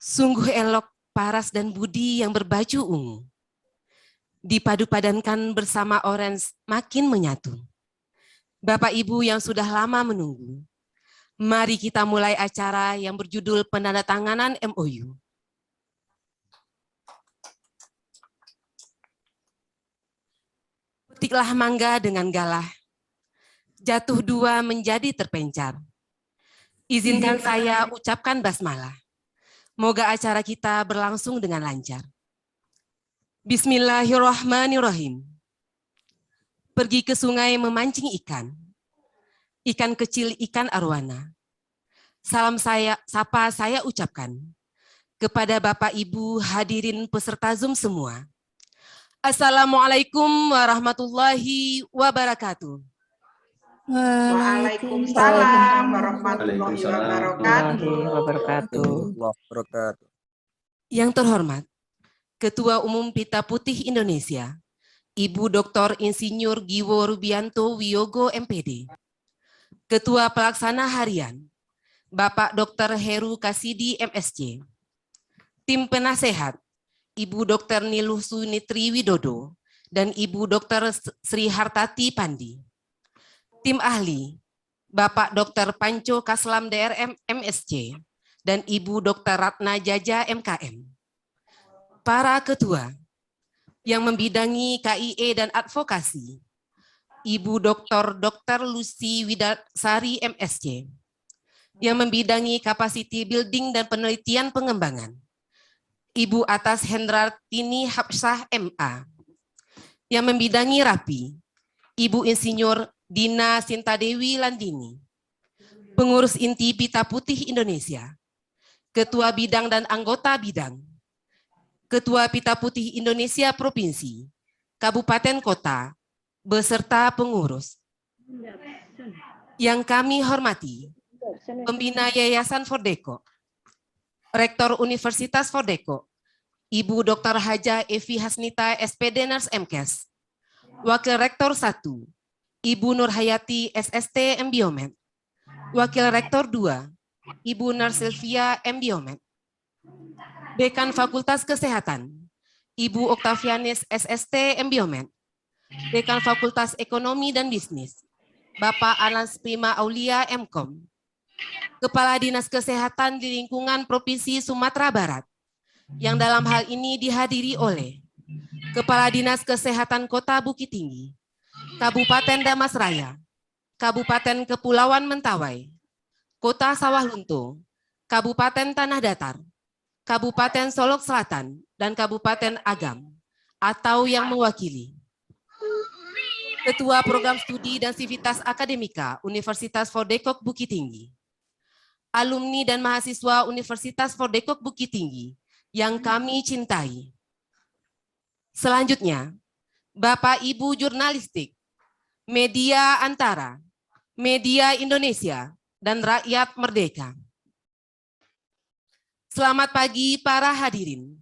Sungguh elok paras dan budi yang berbaju ungu. Dipadu-padankan bersama orange makin menyatu. Bapak Ibu yang sudah lama menunggu, mari kita mulai acara yang berjudul penandatanganan MOU. Petiklah mangga dengan galah, jatuh dua menjadi terpencar. Izinkan saya ucapkan basmalah. Moga acara kita berlangsung dengan lancar. Bismillahirrahmanirrahim. Pergi ke sungai memancing ikan. Ikan kecil, ikan arwana. Salam sapa saya ucapkan kepada Bapak Ibu hadirin peserta Zoom semua. Assalamualaikum warahmatullahi wabarakatuh. Waalaikumsalam warahmatullahi wabarakatuh. Yang terhormat, Ketua Umum Pita Putih Indonesia, Ibu Dr. Insinyur Giwo Rubianto Wiyogo MPD. Ketua Pelaksana Harian, Bapak Dr. Heru Kasidi MSc. Tim penasehat, Ibu Dr. Niluh Sunitri Widodo dan Ibu Dr. Sri Hartati Pandi. Tim ahli, Bapak Dr. Panco Kaslam DRM MSc dan Ibu Dr. Ratna Jaja MKM. Para ketua yang membidangi KIE dan advokasi, Ibu Dr. Lucy Widasari MSc, yang membidangi capacity building dan penelitian pengembangan, Ibu Atas Hendrartini Hapsah MA, yang membidangi RAPI, Ibu Insinyur Dina Sintadewi Landini, pengurus inti Pita Putih Indonesia, Ketua Bidang dan anggota bidang, Ketua Pita Putih Indonesia Provinsi, Kabupaten Kota, beserta pengurus. Yang kami hormati, Pembina Yayasan Fordeko, Rektor Universitas Fordeko, Ibu Dr. Haja Evi Hasnita SPD Nurse MKes, Wakil Rektor 1, Ibu Nurhayati SST Embiomed, Wakil Rektor 2, Ibu Narsilvia Embiomed, Dekan Fakultas Kesehatan, Ibu Oktavianis SST Embiomed, Dekan Fakultas Ekonomi dan Bisnis, Bapak Anas Prima Aulia Mkom, Kepala Dinas Kesehatan di lingkungan Provinsi Sumatera Barat, yang dalam hal ini dihadiri oleh Kepala Dinas Kesehatan Kota Bukit Tinggi, Kabupaten Damas Raya, Kabupaten Kepulauan Mentawai, Kota Sawah Lunto, Kabupaten Tanah Datar, Kabupaten Solok Selatan, dan Kabupaten Agam, atau yang mewakili. Ketua Program Studi dan Sivitas Akademika Universitas Fordekok Bukit Tinggi, alumni dan mahasiswa Universitas Fordekok Bukit Tinggi yang kami cintai. Selanjutnya, Bapak Ibu jurnalistik, media antara, media Indonesia, dan rakyat merdeka. Selamat pagi para hadirin.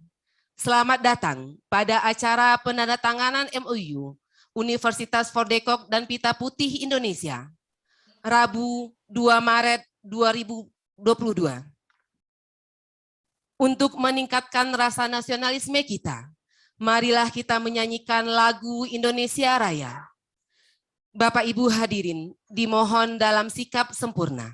Selamat datang pada acara penandatanganan MOU Universitas Fordekok dan Pita Putih Indonesia, Rabu 2 Maret 2022. Untuk meningkatkan rasa nasionalisme kita, marilah kita menyanyikan lagu Indonesia Raya. Bapak Ibu hadirin, dimohon dalam sikap sempurna.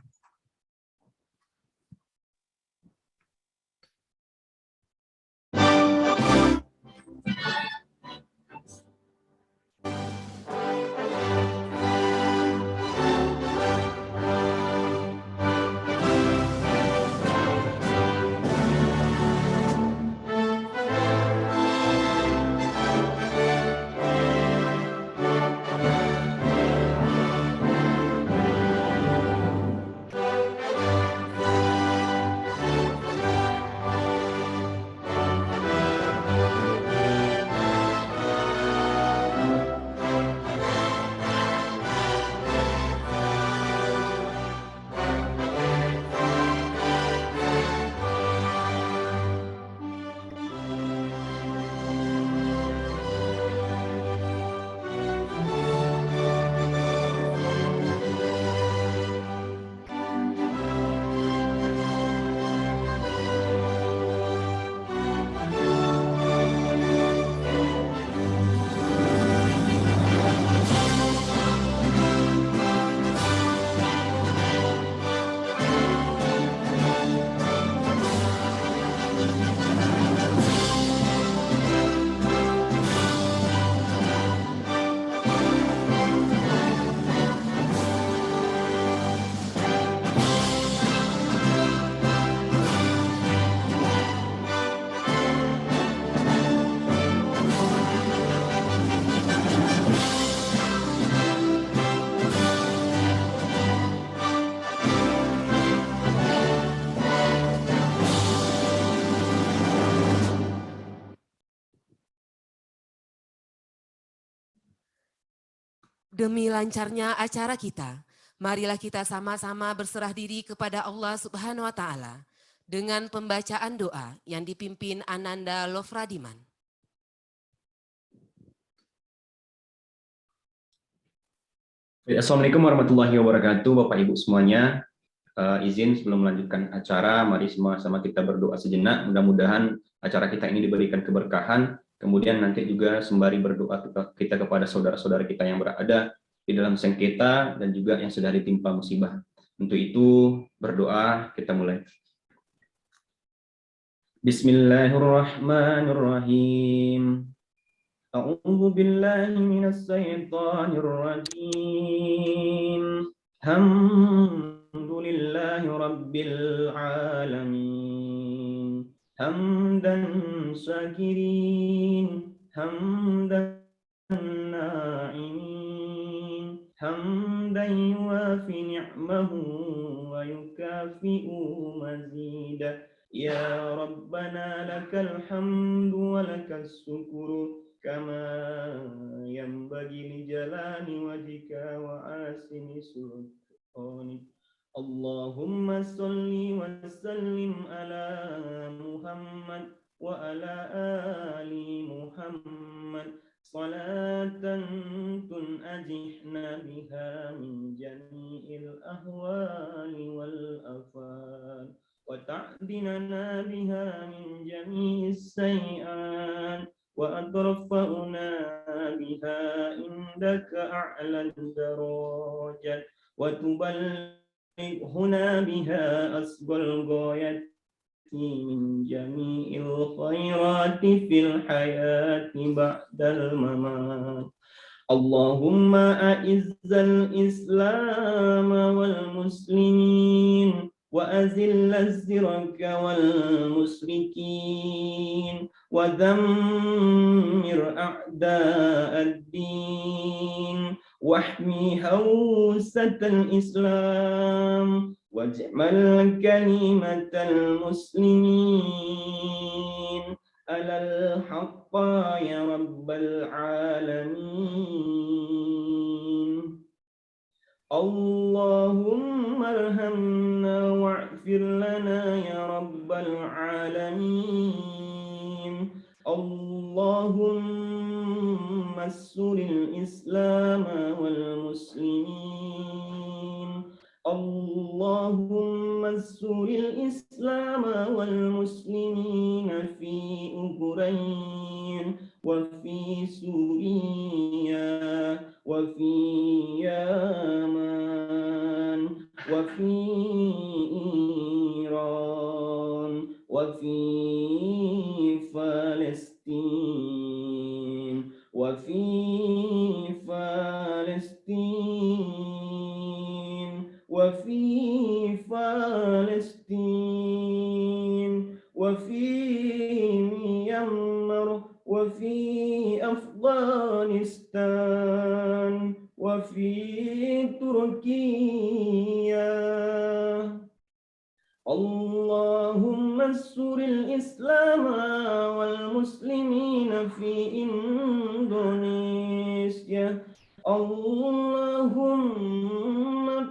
Demi lancarnya acara kita, marilah kita sama-sama berserah diri kepada Allah Subhanahu wa Ta'ala dengan pembacaan doa yang dipimpin Ananda Lofradiman. Assalamualaikum warahmatullahi wabarakatuh, Bapak Ibu semuanya. Izin sebelum melanjutkan acara, mari sama-sama kita berdoa sejenak. Mudah-mudahan acara kita ini diberikan keberkahan. Kemudian nanti juga sembari berdoa kita kepada saudara-saudara kita yang berada di dalam sengketa dan juga yang sudah ditimpa musibah. Untuk itu berdoa, kita mulai. Bismillahirrahmanirrahim. A'udzu billahi minas syaitonir rajim. Alhamdulillahi rabbil alamin. Hamdan syakirin, hamdan na'imin, hamdan yuwafi ni'mahu wa yukafi'u mazida. Ya Rabbana lakal hamdu wa lakas syukru kama yanbaghi li jalali wajhika wa asini sultanik. Allahumma salli wa sallim ala Muhammad wa ala ali Muhammad salatan tunajihna biha min jami'il ahwali wal afal wa ta'dinana biha min jami'is sayi'at wa atrafa'una biha indaka a'la darajat wa tuballighuna biha asqal ghayati min jami'il khairati fil hayati ba'dal mamat. Allahumma a'izzal islam wal muslimin wa azillaz ziraka wal musyrikin wa dhammir a'da'ad din wahmi hawsatal islam waj'al kalimatal muslimin alal haqqa ya rabbal alamin. Allahumma arhamna wa'fir lana ya rabbal alamin. Allahumma assuril islam wal muslimin. Allahumma assuril islam wal muslimin fi Ukrain wa fi Suriya wa fi Yaman wa fi Iran wa fi Palestin wa fi Palestin wa fi Palestin wa fi Myanmar wa fi Afghanistan wa fi Turkiya. Allahumma assuril islam wal muslimin fi Indonesia. Allahumma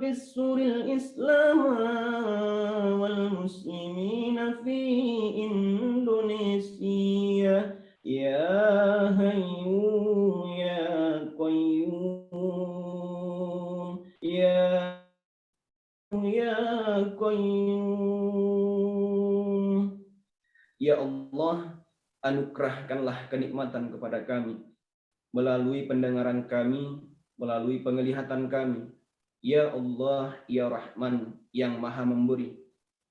fissuril islam wal muslimin fi Indonesia. Ya Hayyu ya Qayyum ya Qayyum. Ya Allah, anugerahkanlah kenikmatan kepada kami melalui pendengaran kami, melalui penglihatan kami. Ya Allah, ya Rahman yang Maha Memberi,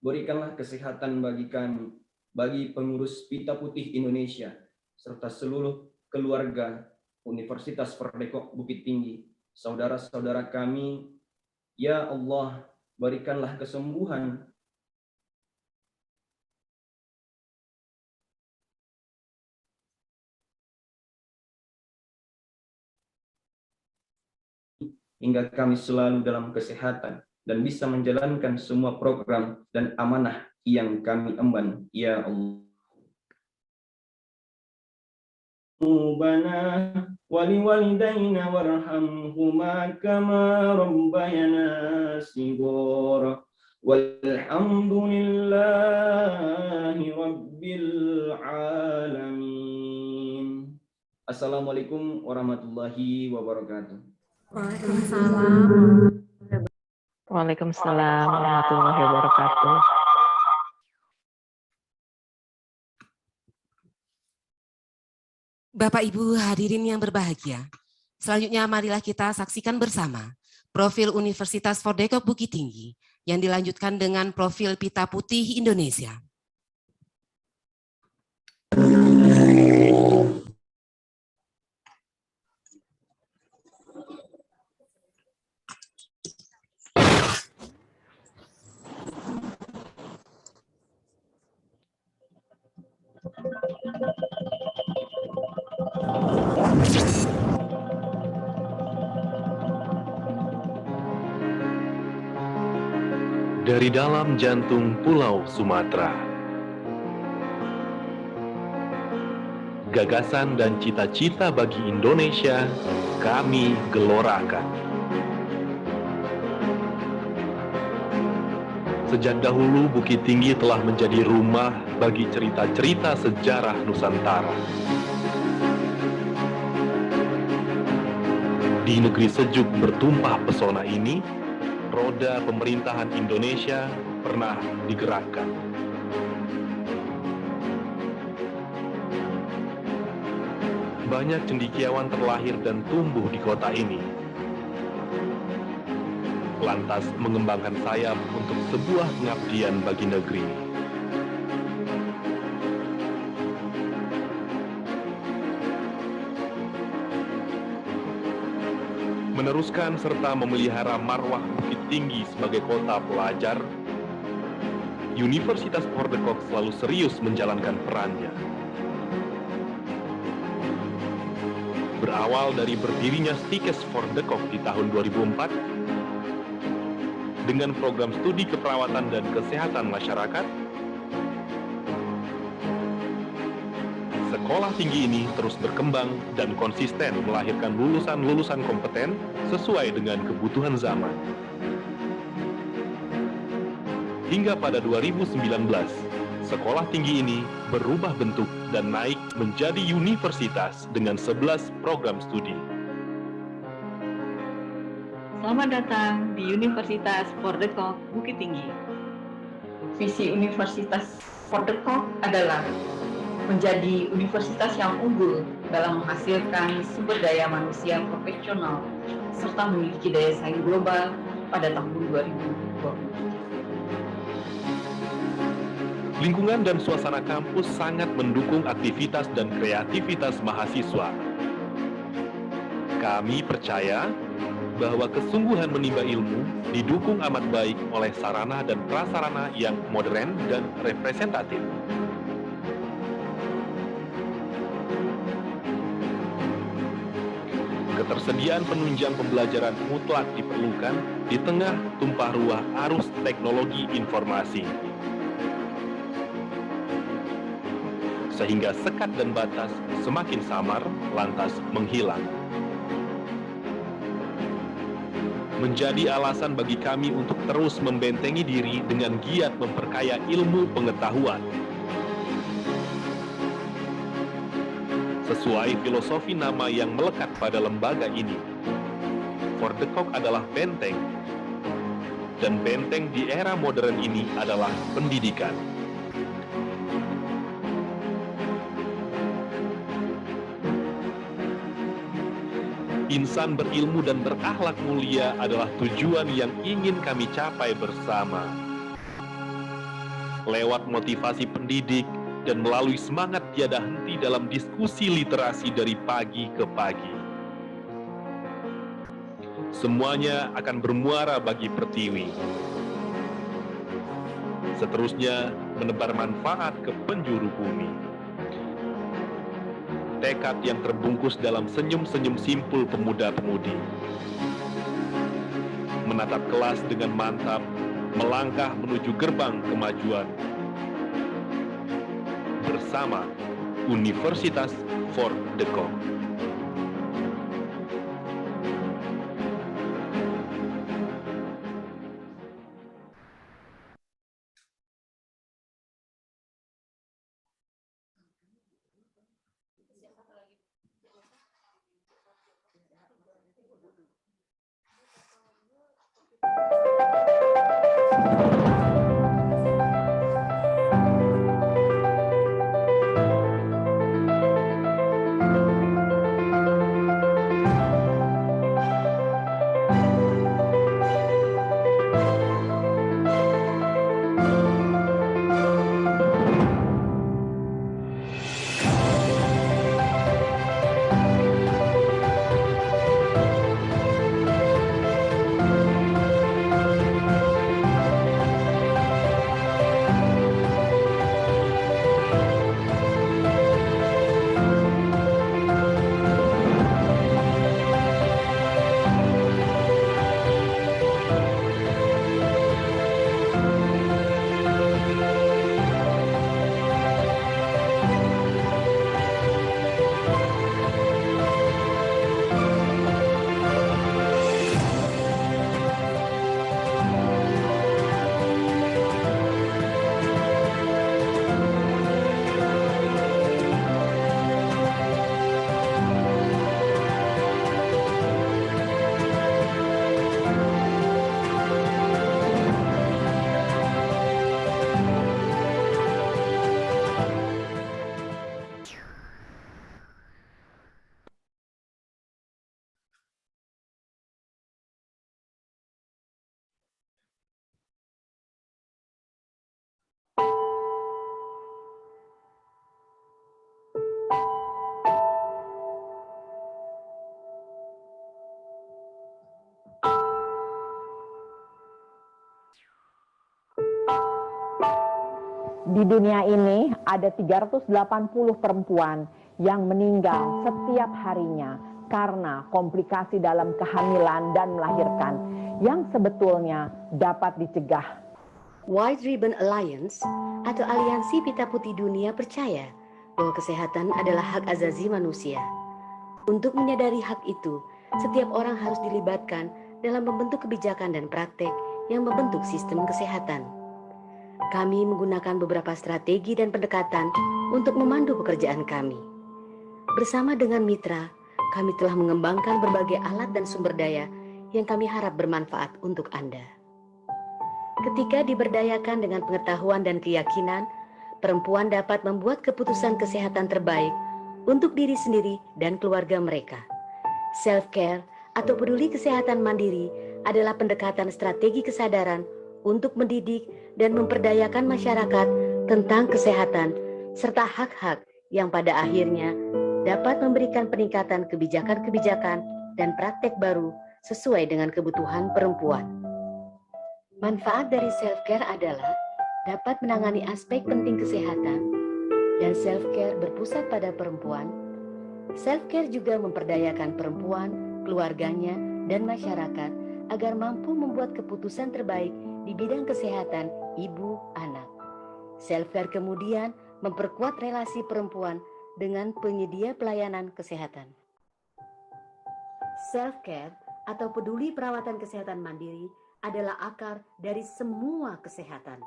berikanlah kesehatan bagi kami, bagi pengurus Pita Putih Indonesia, serta seluruh keluarga Universitas Fordeko Bukit Tinggi, saudara-saudara kami. Ya Allah, berikanlah kesembuhan hingga kami selalu dalam kesehatan dan bisa menjalankan semua program dan amanah yang kami emban. Ya Allah. Rabbana ولوالدينا وارحمهما كما ربيانا صغارا والحمد لله رب العالمين. Assalamualaikum warahmatullahi wabarakatuh. Waalaikumsalam warahmatullahi wabarakatuh. Bapak Ibu hadirin yang berbahagia, selanjutnya marilah kita saksikan bersama profil Universitas Fordekok Bukit Tinggi yang dilanjutkan dengan profil Pita Putih Indonesia. Dari dalam jantung Pulau Sumatera, gagasan dan cita-cita bagi Indonesia kami gelorakan. Sejak dahulu Bukit Tinggi telah menjadi rumah bagi cerita-cerita sejarah Nusantara. Di negeri sejuk bertumpah pesona ini, roda pemerintahan Indonesia pernah digerakkan. Banyak cendekiawan terlahir dan tumbuh di kota ini. Lantas mengembangkan sayap untuk sebuah pengabdian bagi negeri. Meneruskan serta memelihara marwah Bukit Tinggi sebagai kota pelajar, Universitas Fordekok selalu serius menjalankan perannya. Berawal dari berdirinya Stikes Fordekok di tahun 2004, dengan program studi keperawatan dan kesehatan masyarakat, sekolah tinggi ini terus berkembang dan konsisten melahirkan lulusan-lulusan kompeten sesuai dengan kebutuhan zaman. Hingga pada 2019, sekolah tinggi ini berubah bentuk dan naik menjadi universitas dengan 11 program studi. Selamat datang di Universitas Fordekok Bukit Tinggi. Visi Universitas Fordekok adalah menjadi universitas yang unggul dalam menghasilkan sumber daya manusia profesional serta memiliki daya saing global pada tahun 2020. Lingkungan dan suasana kampus sangat mendukung aktivitas dan kreativitas mahasiswa. Kami percaya bahwa kesungguhan menimba ilmu didukung amat baik oleh sarana dan prasarana yang modern dan representatif. Ketersediaan penunjang pembelajaran mutlak diperlukan di tengah tumpah ruah arus teknologi informasi. Sehingga sekat dan batas semakin samar, lantas menghilang. Menjadi alasan bagi kami untuk terus membentengi diri dengan giat memperkaya ilmu pengetahuan. Sesuai filosofi nama yang melekat pada lembaga ini, Fordekok adalah benteng, dan benteng di era modern ini adalah pendidikan. Insan berilmu dan berakhlak mulia adalah tujuan yang ingin kami capai bersama. Lewat motivasi pendidik dan melalui semangat tiada henti dalam diskusi literasi dari pagi ke pagi. Semuanya akan bermuara bagi Pertiwi. Seterusnya menebar manfaat ke penjuru bumi. Tekad yang terbungkus dalam senyum-senyum simpul pemuda-pemudi. Menatap kelas dengan mantap, melangkah menuju gerbang kemajuan. Bersama Universitas Fordekok. Di dunia ini ada 380 perempuan yang meninggal setiap harinya karena komplikasi dalam kehamilan dan melahirkan yang sebetulnya dapat dicegah. White Ribbon Alliance atau Aliansi Pita Putih Dunia percaya bahwa kesehatan adalah hak asasi manusia. Untuk menyadari hak itu, setiap orang harus dilibatkan dalam membentuk kebijakan dan praktek yang membentuk sistem kesehatan. Kami menggunakan beberapa strategi dan pendekatan untuk memandu pekerjaan kami. Bersama dengan mitra, kami telah mengembangkan berbagai alat dan sumber daya yang kami harap bermanfaat untuk Anda. Ketika diberdayakan dengan pengetahuan dan keyakinan, perempuan dapat membuat keputusan kesehatan terbaik untuk diri sendiri dan keluarga mereka. Self-care atau peduli kesehatan mandiri adalah pendekatan strategi kesadaran untuk mendidik dan memperdayakan masyarakat tentang kesehatan serta hak-hak yang pada akhirnya dapat memberikan peningkatan kebijakan-kebijakan dan praktek baru sesuai dengan kebutuhan perempuan. Manfaat dari self-care adalah dapat menangani aspek penting kesehatan, dan self-care berpusat pada perempuan. Self-care juga memperdayakan perempuan, keluarganya, dan masyarakat agar mampu membuat keputusan terbaik di bidang kesehatan ibu anak. Self-care kemudian memperkuat relasi perempuan dengan penyedia pelayanan kesehatan. Self-care atau peduli perawatan kesehatan mandiri adalah akar dari semua kesehatan.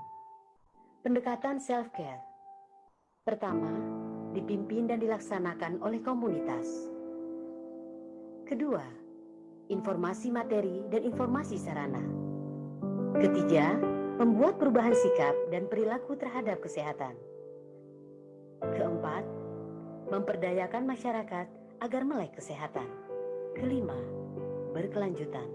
Pendekatan self-care pertama, dipimpin dan dilaksanakan oleh komunitas. Kedua, informasi materi dan informasi sarana. Ketiga, membuat perubahan sikap dan perilaku terhadap kesehatan. Keempat, memperdayakan masyarakat agar melek kesehatan. Kelima, berkelanjutan.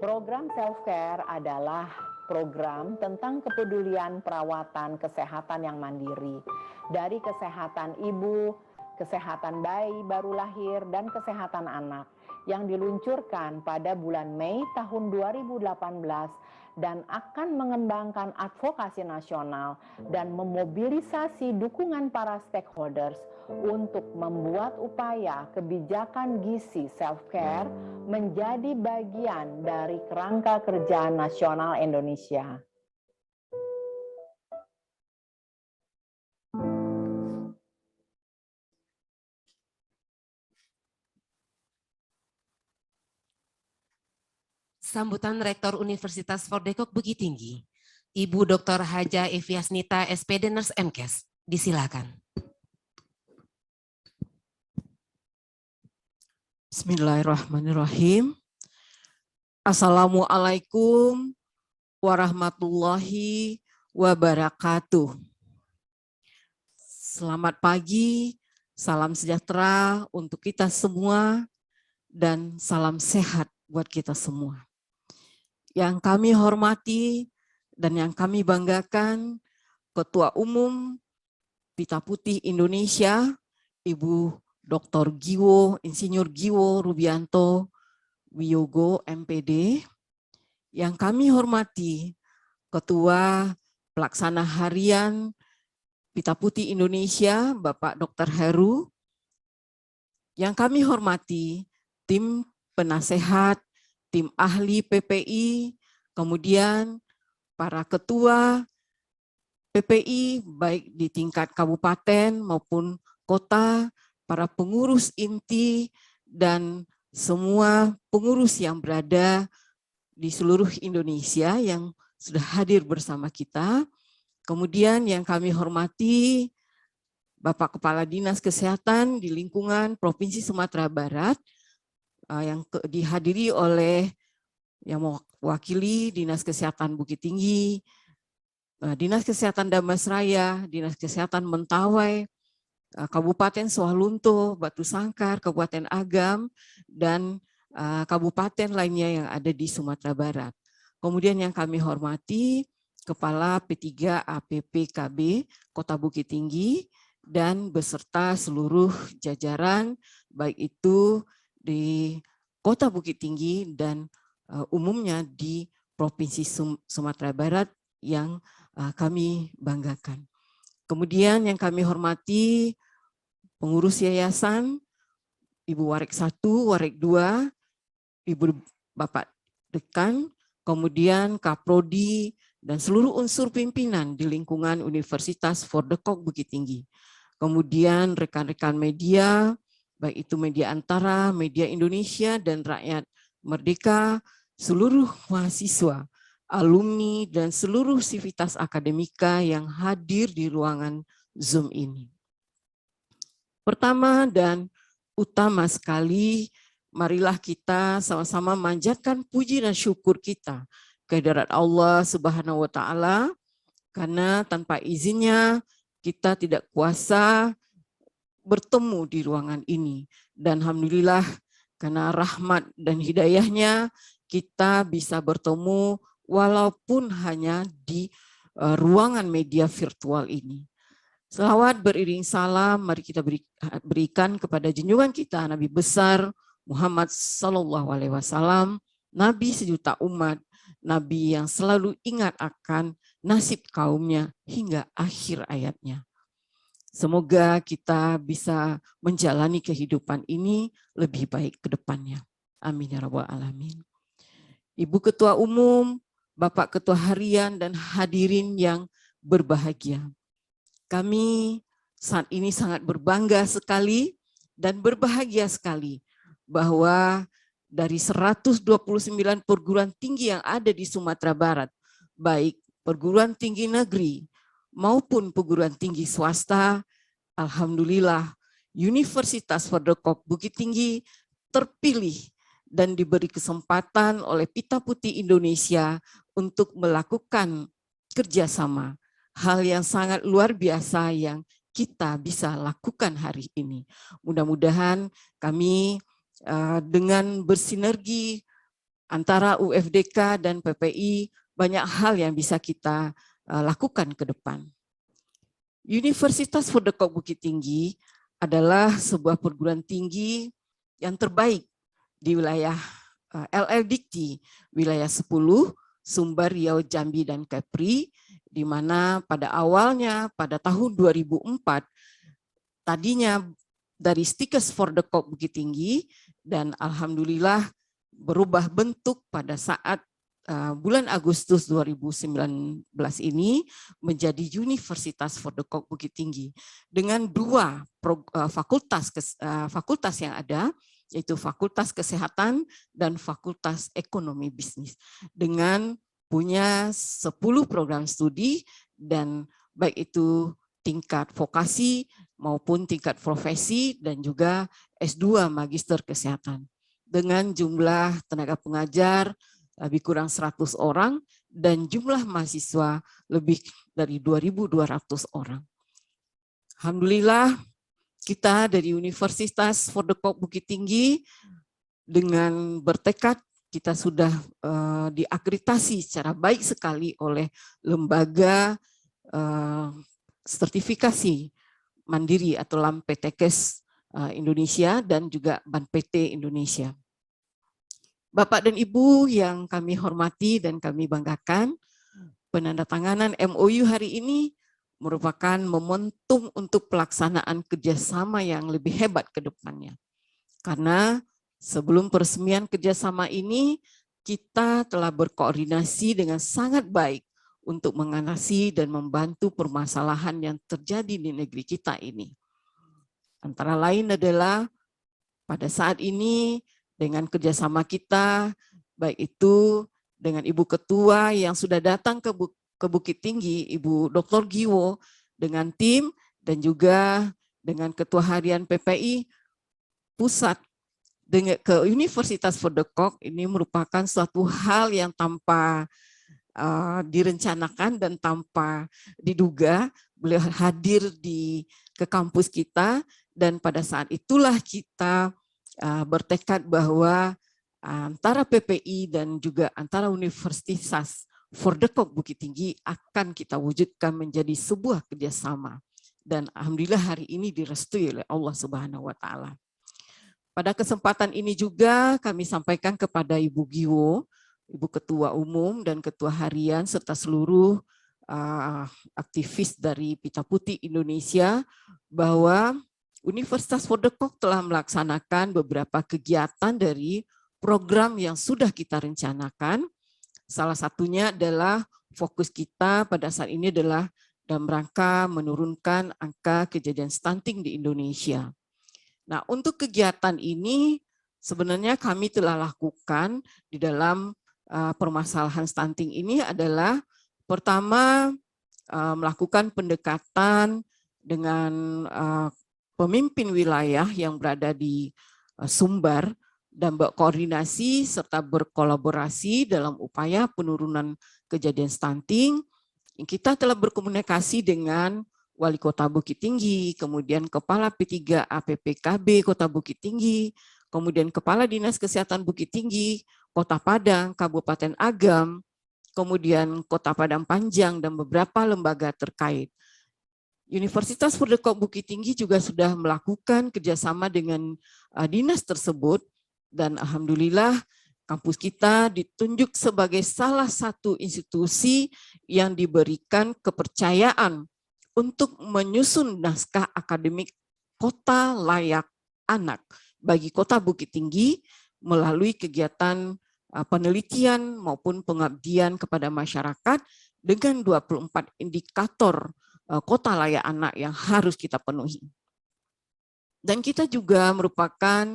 Program self-care adalah program tentang kepedulian perawatan kesehatan yang mandiri, dari kesehatan ibu, kesehatan bayi baru lahir, dan kesehatan anak yang diluncurkan pada bulan Mei tahun 2018 dan akan mengembangkan advokasi nasional dan memobilisasi dukungan para stakeholders untuk membuat upaya kebijakan gizi self-care menjadi bagian dari kerangka kerja nasional Indonesia. Sambutan Rektor Universitas Fordekok Bukit Tinggi, Ibu Dr. Haja Evi Hasnita, SPD Nurse MKes. Disilakan. Bismillahirrahmanirrahim. Assalamualaikum warahmatullahi wabarakatuh. Selamat pagi, salam sejahtera untuk kita semua, dan salam sehat buat kita semua. Yang kami hormati dan yang kami banggakan, Ketua Umum Pita Putih Indonesia, Ibu Dr. Giwo, Insinyur Giwo Rubianto Wiyogo, MPD. Yang kami hormati, Ketua Pelaksana Harian Pita Putih Indonesia, Bapak Dr. Heru. Yang kami hormati, tim penasehat, tim ahli PPI, kemudian para ketua PPI baik di tingkat kabupaten maupun kota, para pengurus inti, dan semua pengurus yang berada di seluruh Indonesia yang sudah hadir bersama kita. Kemudian yang kami hormati Bapak Kepala Dinas Kesehatan di lingkungan Provinsi Sumatera Barat, yang dihadiri oleh yang mewakili Dinas Kesehatan Bukit Tinggi, Dinas Kesehatan Damasraya, Dinas Kesehatan Mentawai, Kabupaten Sawalunto, Batu Sangkar, Kabupaten Agam, dan kabupaten lainnya yang ada di Sumatera Barat. Kemudian yang kami hormati Kepala P3 APPKB Kota Bukit Tinggi dan beserta seluruh jajaran, baik itu di Kota Bukit Tinggi dan umumnya di Provinsi Sumatera Barat yang kami banggakan. Kemudian yang kami hormati pengurus yayasan, Ibu Warek 1, Warek 2, Ibu Bapak Dekan, kemudian Kaprodi, dan seluruh unsur pimpinan di lingkungan Universitas Fordekok Bukit Tinggi. Kemudian rekan-rekan media, baik itu media antara, media Indonesia, dan rakyat merdeka, seluruh mahasiswa, alumni, dan seluruh sivitas akademika yang hadir di ruangan Zoom ini. Pertama dan utama sekali, marilah kita sama-sama manjatkan puji dan syukur kita kehadirat Allah Subhanahu wa Ta'ala, karena tanpa izinnya kita tidak kuasa bertemu di ruangan ini. Dan alhamdulillah karena rahmat dan hidayahnya kita bisa bertemu walaupun hanya di ruangan media virtual ini. Selawat beriring salam, mari kita berikan kepada junjungan kita Nabi besar Muhammad SAW, Nabi sejuta umat, Nabi yang selalu ingat akan nasib kaumnya hingga akhir ayatnya. Semoga kita bisa menjalani kehidupan ini lebih baik ke depannya. Amin ya rabbal alamin. Ibu Ketua Umum, Bapak Ketua Harian, dan hadirin yang berbahagia. Kami saat ini sangat berbangga sekali dan berbahagia sekali bahwa dari 129 perguruan tinggi yang ada di Sumatera Barat, baik perguruan tinggi negeri maupun perguruan tinggi swasta, alhamdulillah Universitas Fordekok Bukit Tinggi terpilih dan diberi kesempatan oleh Pita Putih Indonesia untuk melakukan kerjasama. Hal yang sangat luar biasa yang kita bisa lakukan hari ini. Mudah-mudahan kami dengan bersinergi antara UFDK dan PPI, banyak hal yang bisa kita lakukan ke depan. Universitas Fordekok Bukit Tinggi adalah sebuah perguruan tinggi yang terbaik di wilayah LL Dikti, wilayah 10, Sumbar, Riau, Jambi, dan Kepri, di mana pada awalnya pada tahun 2004 tadinya dari Stikes Fordekok Bukit Tinggi, dan alhamdulillah berubah bentuk pada saat bulan Agustus 2019 ini menjadi Universitas Fordekok Bukit Tinggi dengan dua fakultas yang ada, yaitu Fakultas Kesehatan dan Fakultas Ekonomi Bisnis, dengan punya 10 program studi, dan baik itu tingkat vokasi maupun tingkat profesi, dan juga S2 Magister Kesehatan. Dengan jumlah tenaga pengajar lebih kurang 100 orang dan jumlah mahasiswa lebih dari 2.200 orang. Alhamdulillah kita dari Universitas Fordekok Bukit Tinggi dengan bertekad kita sudah diakreditasi secara baik sekali oleh lembaga sertifikasi mandiri atau LAMPTKes Indonesia dan juga BAN PT Indonesia. Bapak dan Ibu yang kami hormati dan kami banggakan, penandatanganan MOU hari ini merupakan momentum untuk pelaksanaan kerjasama yang lebih hebat ke depannya. Karena sebelum peresmian kerjasama ini, kita telah berkoordinasi dengan sangat baik untuk mengatasi dan membantu permasalahan yang terjadi di negeri kita ini. Antara lain adalah pada saat ini dengan kerjasama kita, baik itu dengan Ibu Ketua yang sudah datang ke Bukit Tinggi, Ibu Dr. Giwo, dengan tim, dan juga dengan Ketua Harian PPI Pusat, ke Universitas Fordekok, ini merupakan suatu hal yang tanpa direncanakan dan tanpa diduga. Beliau hadir ke kampus kita, dan pada saat itulah kita bertekad bahwa antara PPI dan juga antara Universitas Fordekok Bukit Tinggi akan kita wujudkan menjadi sebuah kerjasama. Dan alhamdulillah hari ini direstui oleh Allah Subhanahu wa Ta'ala. Pada kesempatan ini juga kami sampaikan kepada Ibu Giwo Ibu Ketua Umum dan Ketua Harian serta seluruh aktivis dari Pita Putih Indonesia bahwa Universitas For the COG telah melaksanakan beberapa kegiatan dari program yang sudah kita rencanakan. Salah satunya adalah fokus kita pada saat ini adalah dalam rangka menurunkan angka kejadian stunting di Indonesia. Nah, untuk kegiatan ini sebenarnya kami telah lakukan di dalam permasalahan stunting ini adalah pertama melakukan pendekatan dengan pemimpin wilayah yang berada di Sumbar dan berkoordinasi serta berkolaborasi dalam upaya penurunan kejadian stunting. Kita telah berkomunikasi dengan Wali Kota Bukit Tinggi, kemudian Kepala P3 APPKB Kota Bukit Tinggi, kemudian Kepala Dinas Kesehatan Bukit Tinggi, Kota Padang, Kabupaten Agam, kemudian Kota Padang Panjang, dan beberapa lembaga terkait. Universitas For the COG Bukit Tinggi juga sudah melakukan kerjasama dengan dinas tersebut, dan alhamdulillah kampus kita ditunjuk sebagai salah satu institusi yang diberikan kepercayaan untuk menyusun naskah akademik Kota Layak Anak bagi Kota Bukit Tinggi melalui kegiatan penelitian maupun pengabdian kepada masyarakat dengan 24 indikator kota layak anak yang harus kita penuhi. Dan kita juga merupakan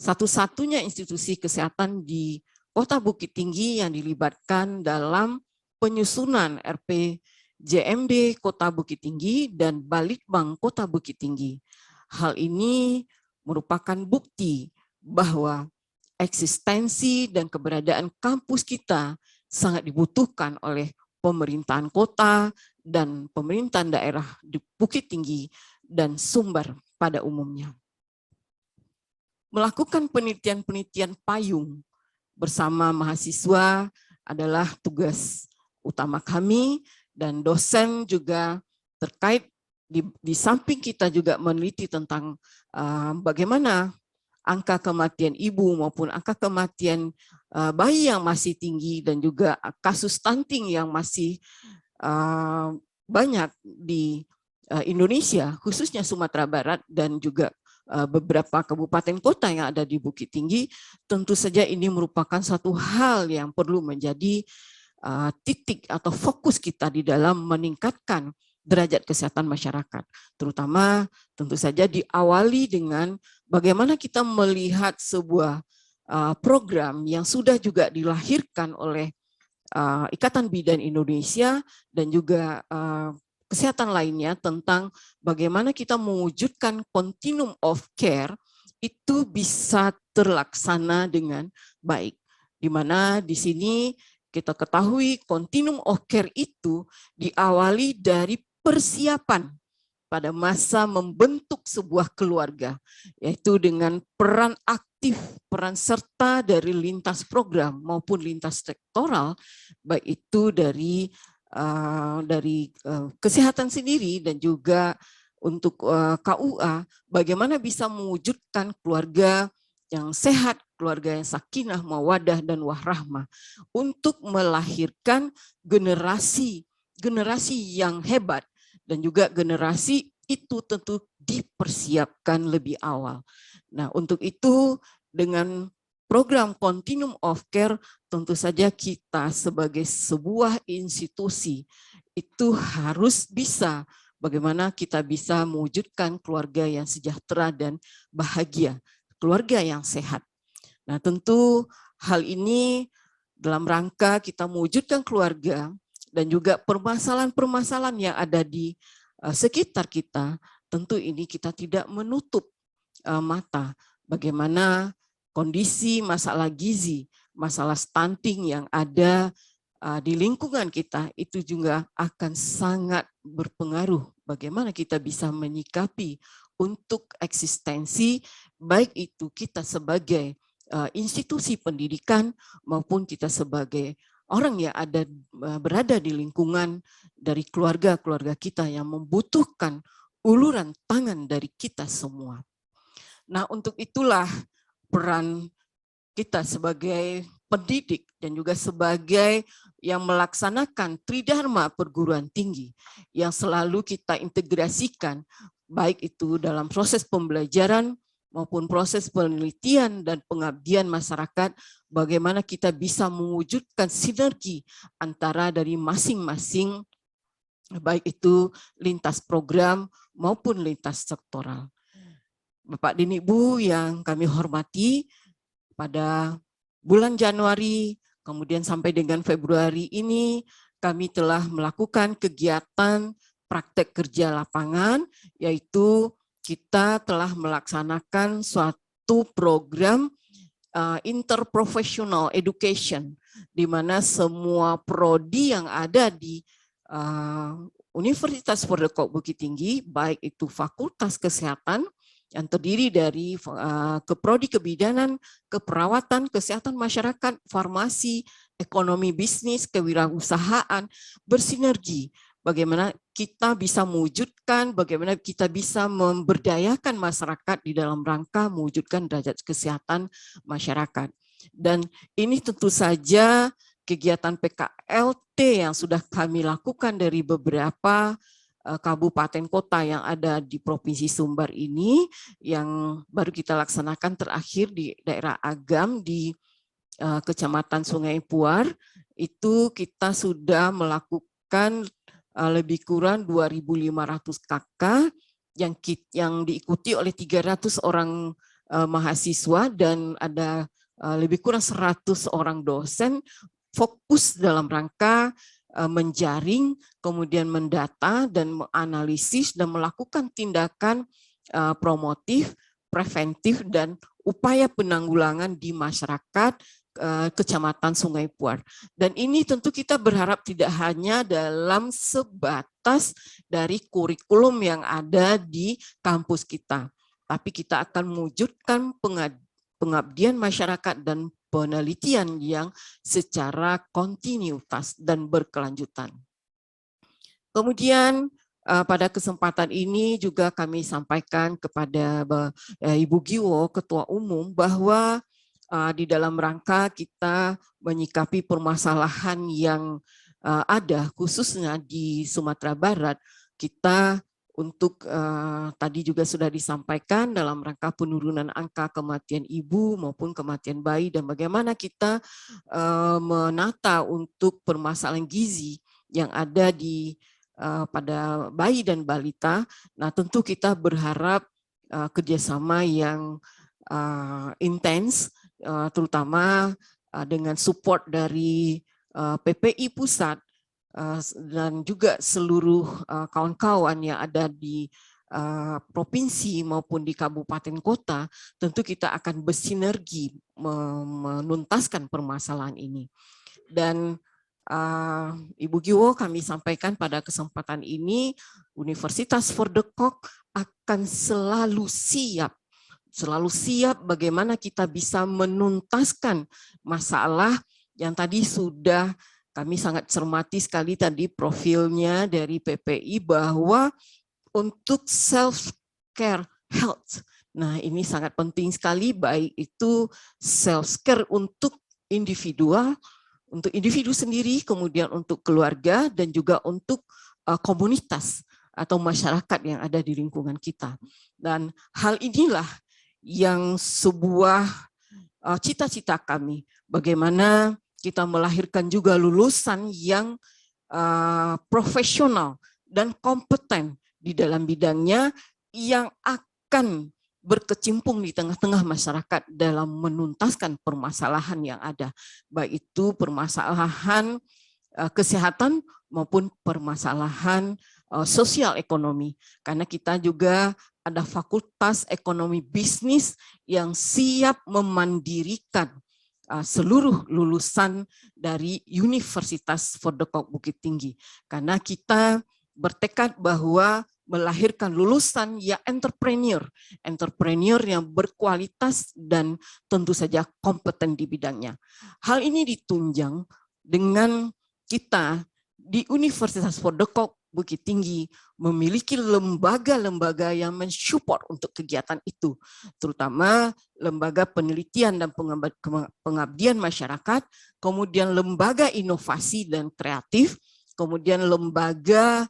satu-satunya institusi kesehatan di Kota Bukit Tinggi yang dilibatkan dalam penyusunan RPJMD Kota Bukit Tinggi dan Balitbang Kota Bukit Tinggi. Hal ini merupakan bukti bahwa eksistensi dan keberadaan kampus kita sangat dibutuhkan oleh pemerintahan kota dan pemerintahan daerah di Bukit Tinggi dan Sumbar pada umumnya. Melakukan penelitian-penelitian payung bersama mahasiswa adalah tugas utama kami, dan dosen juga terkait di samping kita juga meneliti tentang bagaimana angka kematian ibu maupun angka kematian bayi yang masih tinggi, dan juga kasus stunting yang masih banyak di Indonesia, khususnya Sumatera Barat dan juga beberapa kabupaten kota yang ada di Bukit Tinggi. Tentu saja ini merupakan satu hal yang perlu menjadi titik atau fokus kita di dalam meningkatkan derajat kesehatan masyarakat, terutama tentu saja diawali dengan bagaimana kita melihat sebuah program yang sudah juga dilahirkan oleh Ikatan Bidan Indonesia dan juga kesehatan lainnya tentang bagaimana kita mewujudkan continuum of care itu bisa terlaksana dengan baik. Di mana di sini kita ketahui continuum of care itu diawali dari persiapan pada masa membentuk sebuah keluarga, yaitu dengan peran aktif, peran serta dari lintas program maupun lintas sektoral, baik itu dari kesehatan sendiri dan juga untuk KUA, bagaimana bisa mewujudkan keluarga yang sehat, keluarga yang sakinah, mawadah, dan warahmah untuk melahirkan generasi yang hebat, dan juga generasi itu tentu dipersiapkan lebih awal. Nah, untuk itu dengan program Continuum of Care tentu saja kita sebagai sebuah institusi itu harus bisa bagaimana kita bisa mewujudkan keluarga yang sejahtera dan bahagia, keluarga yang sehat. Nah, tentu hal ini dalam rangka kita mewujudkan keluarga dan juga permasalahan-permasalahan yang ada di sekitar kita, tentu ini kita tidak menutup mata bagaimana kondisi masalah gizi, masalah stunting yang ada di lingkungan kita itu juga akan sangat berpengaruh bagaimana kita bisa menyikapi untuk eksistensi, baik itu kita sebagai institusi pendidikan maupun kita sebagai orang yang berada di lingkungan dari keluarga-keluarga kita yang membutuhkan uluran tangan dari kita semua. Nah, untuk itulah peran kita sebagai pendidik dan juga sebagai yang melaksanakan tridharma perguruan tinggi yang selalu kita integrasikan, baik itu dalam proses pembelajaran maupun proses penelitian dan pengabdian masyarakat, bagaimana kita bisa mewujudkan sinergi antara dari masing-masing, baik itu lintas program maupun lintas sektoral. Bapak dan Ibu yang kami hormati, pada bulan Januari, kemudian sampai dengan Februari ini, kami telah melakukan kegiatan praktek kerja lapangan, yaitu kita telah melaksanakan suatu program interprofessional education, di mana semua prodi yang ada di Universitas Fordekok Bukit Tinggi, baik itu Fakultas Kesehatan, yang terdiri dari keprodi kebidanan, keperawatan, kesehatan masyarakat, farmasi, ekonomi bisnis, kewirausahaan, bersinergi. Bagaimana kita bisa mewujudkan, bagaimana kita bisa memberdayakan masyarakat di dalam rangka mewujudkan derajat kesehatan masyarakat. Dan ini tentu saja kegiatan PKLT yang sudah kami lakukan dari beberapa kabupaten kota yang ada di Provinsi Sumbar ini, yang baru kita laksanakan terakhir di daerah Agam di Kecamatan Sungai Puar, itu kita sudah melakukan lebih kurang 2.500 KK yang diikuti oleh 300 orang mahasiswa dan ada lebih kurang 100 orang dosen, fokus dalam rangka menjaring, kemudian mendata dan menganalisis dan melakukan tindakan promotif, preventif, dan upaya penanggulangan di masyarakat Kecamatan Sungai Puar. Dan ini tentu kita berharap tidak hanya dalam sebatas dari kurikulum yang ada di kampus kita, tapi kita akan mewujudkan pengabdian masyarakat dan penelitian yang secara kontinuitas dan berkelanjutan. Kemudian pada kesempatan ini juga kami sampaikan kepada Ibu Giwo, Ketua Umum, bahwa di dalam rangka kita menyikapi permasalahan yang ada khususnya di Sumatera Barat, kita untuk tadi juga sudah disampaikan dalam rangka penurunan angka kematian ibu maupun kematian bayi dan bagaimana kita menata untuk permasalahan gizi yang ada di pada bayi dan balita. Nah, tentu kita berharap kerjasama yang intens, terutama dengan support dari PPI Pusat dan juga seluruh kawan-kawan yang ada di provinsi maupun di kabupaten kota, tentu kita akan bersinergi menuntaskan permasalahan ini. Dan Ibu Giwo, kami sampaikan pada kesempatan ini, Universitas Fordekok akan selalu siap bagaimana kita bisa menuntaskan masalah yang tadi sudah kami sangat cermati sekali tadi profilnya dari PPI bahwa untuk self-care health. Nah, ini sangat penting sekali, baik itu self-care untuk individual, untuk individu sendiri, kemudian untuk keluarga, dan juga untuk komunitas atau masyarakat yang ada di lingkungan kita. Dan hal inilah yang sebuah cita-cita kami, bagaimana kita melahirkan juga lulusan yang profesional dan kompeten di dalam bidangnya yang akan berkecimpung di tengah-tengah masyarakat dalam menuntaskan permasalahan yang ada, baik itu permasalahan kesehatan maupun permasalahan sosial ekonomi. Karena kita juga ada Fakultas Ekonomi Bisnis yang siap memandirikan seluruh lulusan dari Universitas Fordekok Bukit Tinggi, karena kita bertekad bahwa melahirkan lulusan yang entrepreneur yang berkualitas dan tentu saja kompeten di bidangnya. Hal ini ditunjang dengan kita di Universitas Fordekok Bukit Tinggi memiliki lembaga-lembaga yang mensupport untuk kegiatan itu, terutama lembaga penelitian dan pengabdian masyarakat, kemudian lembaga inovasi dan kreatif, kemudian lembaga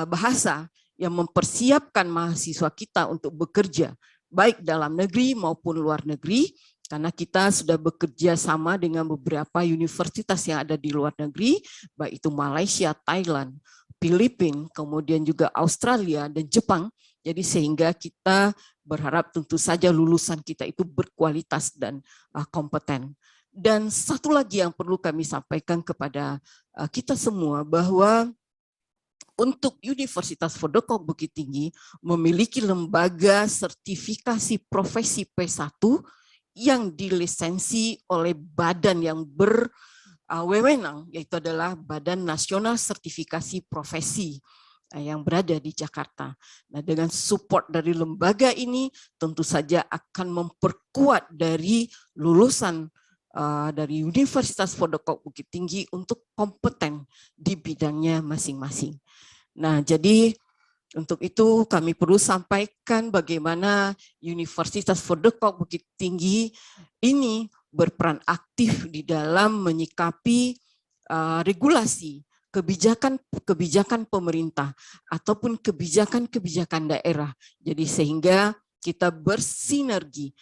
bahasa yang mempersiapkan mahasiswa kita untuk bekerja, baik dalam negeri maupun luar negeri, karena kita sudah bekerja sama dengan beberapa universitas yang ada di luar negeri, baik itu Malaysia, Thailand, Filipina, kemudian juga Australia dan Jepang. Jadi sehingga kita berharap tentu saja lulusan kita itu berkualitas dan kompeten. Dan satu lagi yang perlu kami sampaikan kepada kita semua, bahwa untuk Universitas Fordekok Bukit Tinggi memiliki lembaga sertifikasi profesi P1 yang dilisensi oleh badan yang berwenang, yaitu adalah Badan Nasional Sertifikasi Profesi yang berada di Jakarta. Nah, dengan support dari lembaga ini tentu saja akan memperkuat dari lulusan dari Universitas Fordekok Bukit Tinggi untuk kompeten di bidangnya masing-masing. Nah, jadi untuk itu kami perlu sampaikan bagaimana Universitas Fordekok Bukit Tinggi ini berperan aktif di dalam menyikapi regulasi, kebijakan pemerintah ataupun kebijakan daerah. Jadi sehingga kita bersinergi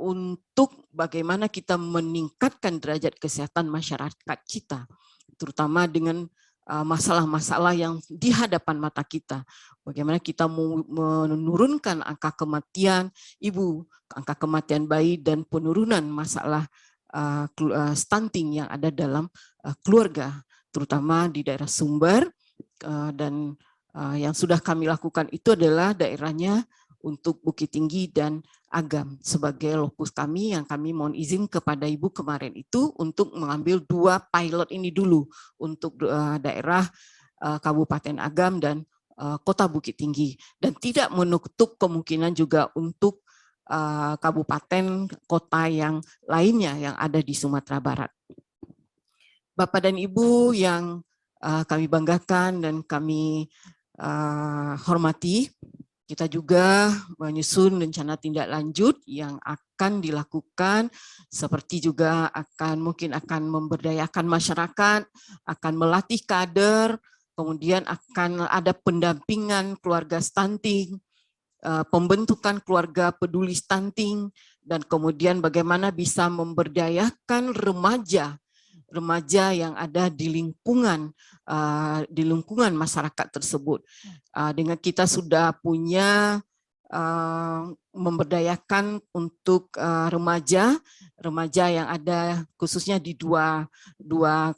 untuk bagaimana kita meningkatkan derajat kesehatan masyarakat kita, terutama dengan masalah-masalah yang di hadapan mata kita. Bagaimana kita menurunkan angka kematian ibu, angka kematian bayi, dan penurunan masalah stunting yang ada dalam keluarga, terutama di daerah Sumber, dan yang sudah kami lakukan itu adalah daerahnya untuk Bukit Tinggi dan Agam sebagai lokus kami, yang kami mohon izin kepada Ibu kemarin itu untuk mengambil 2 pilot ini dulu untuk daerah Kabupaten Agam dan Kota Bukit Tinggi, dan tidak menutup kemungkinan juga untuk kabupaten kota yang lainnya yang ada di Sumatera Barat. Bapak dan Ibu yang kami banggakan dan kami hormati, kita juga menyusun rencana tindak lanjut yang akan dilakukan, seperti juga mungkin akan memberdayakan masyarakat, akan melatih kader, kemudian akan ada pendampingan keluarga stunting, pembentukan keluarga peduli stunting, dan kemudian bagaimana bisa memberdayakan remaja yang ada di lingkungan masyarakat tersebut. Dengan kita sudah punya memberdayakan untuk remaja yang ada khususnya di dua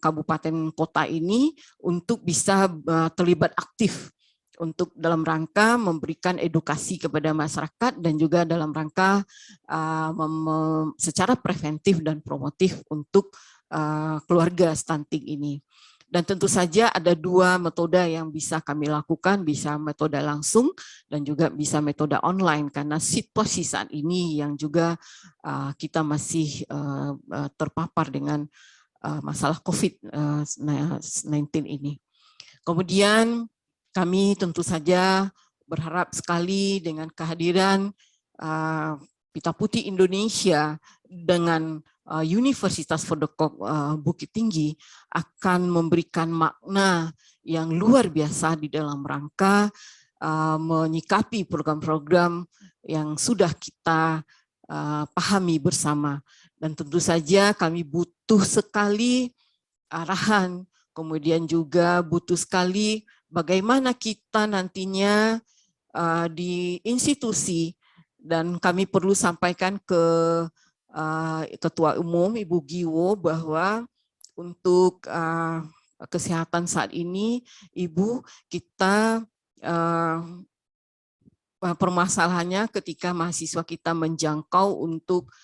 kabupaten kota ini untuk bisa terlibat aktif untuk dalam rangka memberikan edukasi kepada masyarakat dan juga dalam rangka secara preventif dan promotif untuk keluarga stunting ini. Dan tentu saja ada 2 metode yang bisa kami lakukan, bisa metode langsung dan juga bisa metode online, karena situasi saat ini yang juga kita masih terpapar dengan masalah COVID-19 ini. Kemudian kami tentu saja berharap sekali dengan kehadiran Pita Putih Indonesia dengan Universitas Fordekok Bukit Tinggi akan memberikan makna yang luar biasa di dalam rangka menyikapi program-program yang sudah kita pahami bersama. Dan tentu saja kami butuh sekali arahan, kemudian juga butuh sekali bagaimana kita nantinya di institusi, dan kami perlu sampaikan ke Ketua Umum Ibu Giwo bahwa untuk kesehatan saat ini, Ibu, kita permasalahannya ketika mahasiswa kita menjangkau untuk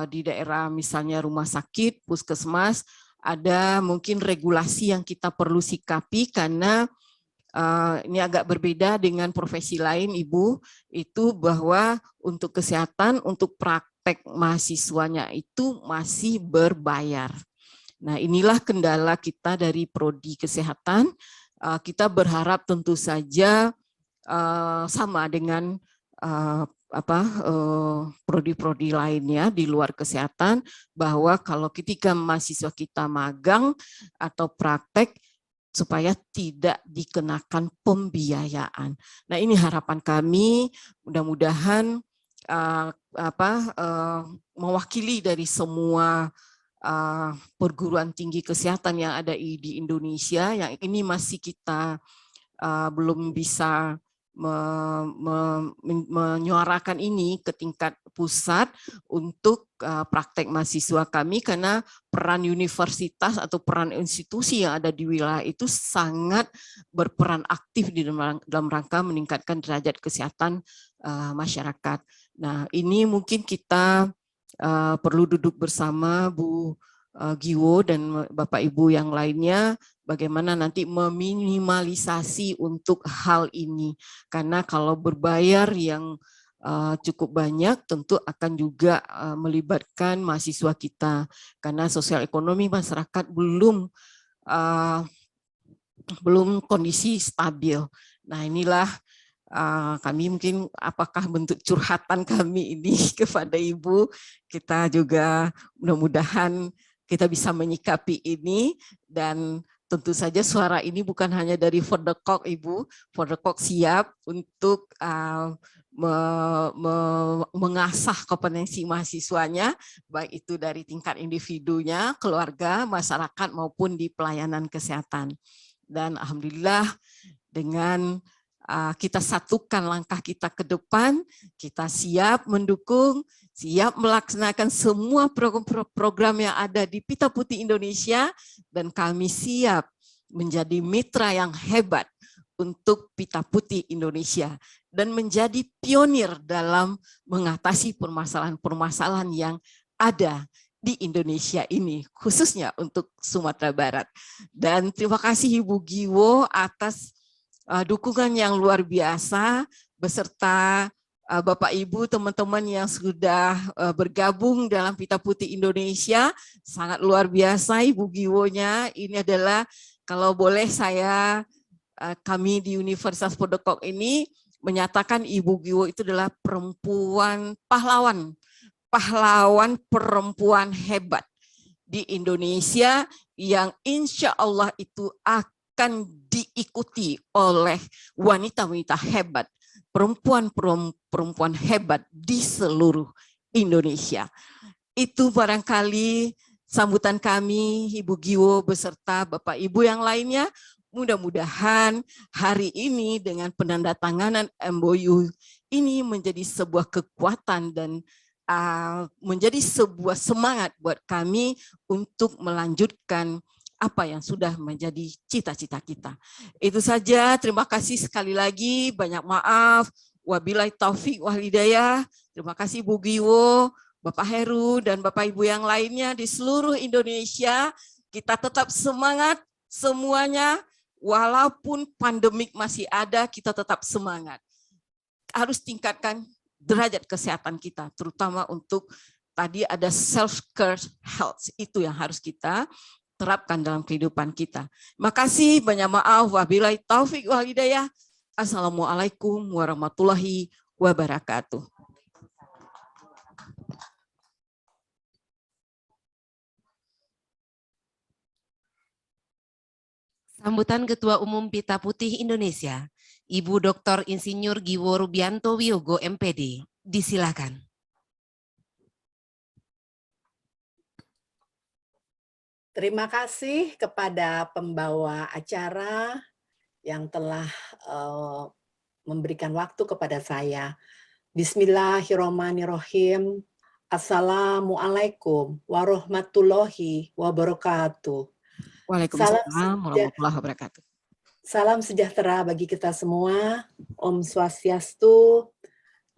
di daerah misalnya rumah sakit, puskesmas, ada mungkin regulasi yang kita perlu sikapi, karena ini agak berbeda dengan profesi lain, Ibu, itu bahwa untuk kesehatan, untuk praktek mahasiswanya itu masih berbayar. Nah, inilah kendala kita dari Prodi Kesehatan, kita berharap tentu saja sama dengan prodi-prodi lainnya di luar kesehatan, bahwa kalau ketika mahasiswa kita magang atau praktek supaya tidak dikenakan pembiayaan. Nah, ini harapan kami, mudah-mudahan mewakili dari semua perguruan tinggi kesehatan yang ada di Indonesia, yang ini masih kita belum bisa menyuarakan ini ke tingkat pusat untuk praktek mahasiswa kami, karena peran universitas atau peran institusi yang ada di wilayah itu sangat berperan aktif di dalam rangka meningkatkan derajat kesehatan masyarakat. Nah, ini mungkin kita perlu duduk bersama Bu Giwo dan Bapak Ibu yang lainnya, bagaimana nanti meminimalisasi untuk hal ini. Karena kalau berbayar yang cukup banyak tentu akan juga melibatkan mahasiswa kita. Karena sosial ekonomi masyarakat belum kondisi stabil. Nah, inilah kami mungkin apakah bentuk curhatan kami ini kepada Ibu, kita juga mudah-mudahan kita bisa menyikapi ini, dan tentu saja suara ini bukan hanya dari FORDECOG, Ibu. FORDECOG siap untuk mengasah kompetensi mahasiswanya, baik itu dari tingkat individunya, keluarga, masyarakat, maupun di pelayanan kesehatan. Dan alhamdulillah dengan kita satukan langkah kita ke depan, kita siap mendukung, siap melaksanakan semua program yang ada di Pita Putih Indonesia, dan kami siap menjadi mitra yang hebat untuk Pita Putih Indonesia dan menjadi pionir dalam mengatasi permasalahan-permasalahan yang ada di Indonesia ini, khususnya untuk Sumatera Barat. Dan terima kasih Ibu Giwo atas dukungan yang luar biasa beserta Bapak Ibu, teman-teman yang sudah bergabung dalam Pita Putih Indonesia. Sangat luar biasa Ibu Giwonya. Ini adalah, kalau boleh kami di Universitas FORDECOG ini menyatakan Ibu Giwo itu adalah perempuan pahlawan perempuan hebat di Indonesia, yang insya Allah itu akan diikuti oleh wanita-wanita hebat, perempuan hebat di seluruh Indonesia. Itu barangkali sambutan kami, Ibu Giwo beserta Bapak Ibu yang lainnya. Mudah-mudahan hari ini dengan penandatanganan MOU ini menjadi sebuah kekuatan dan menjadi sebuah semangat buat kami untuk melanjutkan apa yang sudah menjadi cita-cita kita. Itu saja, terima kasih sekali lagi, banyak maaf, wabillahi taufik wal hidayah. Terima kasih Bu Giwo, Bapak Heru, dan Bapak Ibu yang lainnya di seluruh Indonesia. Kita tetap semangat semuanya, walaupun pandemik masih ada, kita tetap semangat. Harus tingkatkan derajat kesehatan kita, terutama untuk tadi ada self-care health, itu yang harus kita terapkan dalam kehidupan kita. Terima kasih, banyak maaf, wabillahi taufik wal hidayah. Assalamualaikum warahmatullahi wabarakatuh. Sambutan Ketua Umum Pita Putih Indonesia, Ibu Dr. Insinyur Giwo Rubianto Wiyogo, MPD. Disilakan. Terima kasih kepada pembawa acara yang telah memberikan waktu kepada saya. Bismillahirrahmanirrahim. Assalamualaikum warahmatullahi wabarakatuh. Waalaikumsalam warahmatullahi wabarakatuh. Salam sejahtera bagi kita semua. Om Swastiastu,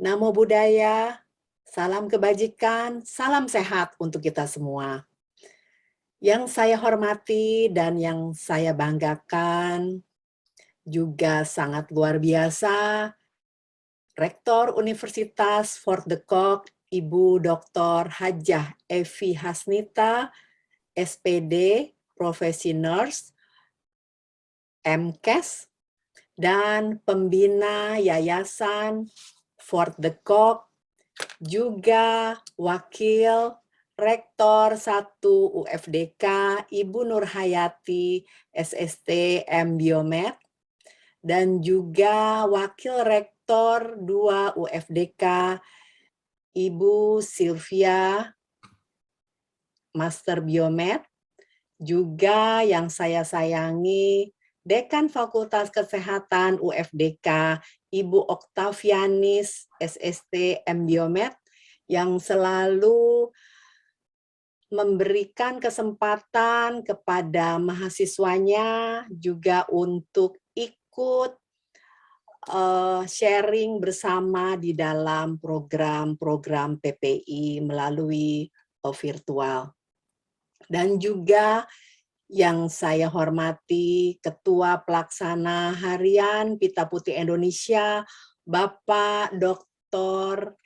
Namo Buddhaya, salam kebajikan, salam sehat untuk kita semua. Yang saya hormati dan yang saya banggakan juga sangat luar biasa, Rektor Universitas FORDECOG, Ibu Dr. Hajah Evi Hasnita, SPD, Profesi Nurse, MKes, dan pembina Yayasan Fort de Kock, juga Wakil Rektor 1 UFDK, Ibu Nurhayati, SST M Biomed, dan juga Wakil Rektor 2 UFDK, Ibu Sylvia, Master Biomed, juga yang saya sayangi, Dekan Fakultas Kesehatan UFDK, Ibu Oktavianis, SST M Biomed, yang selalu memberikan kesempatan kepada mahasiswanya juga untuk ikut sharing bersama di dalam program-program PPI melalui virtual. Dan juga yang saya hormati Ketua Pelaksana Harian Pita Putih Indonesia, Bapak Dr.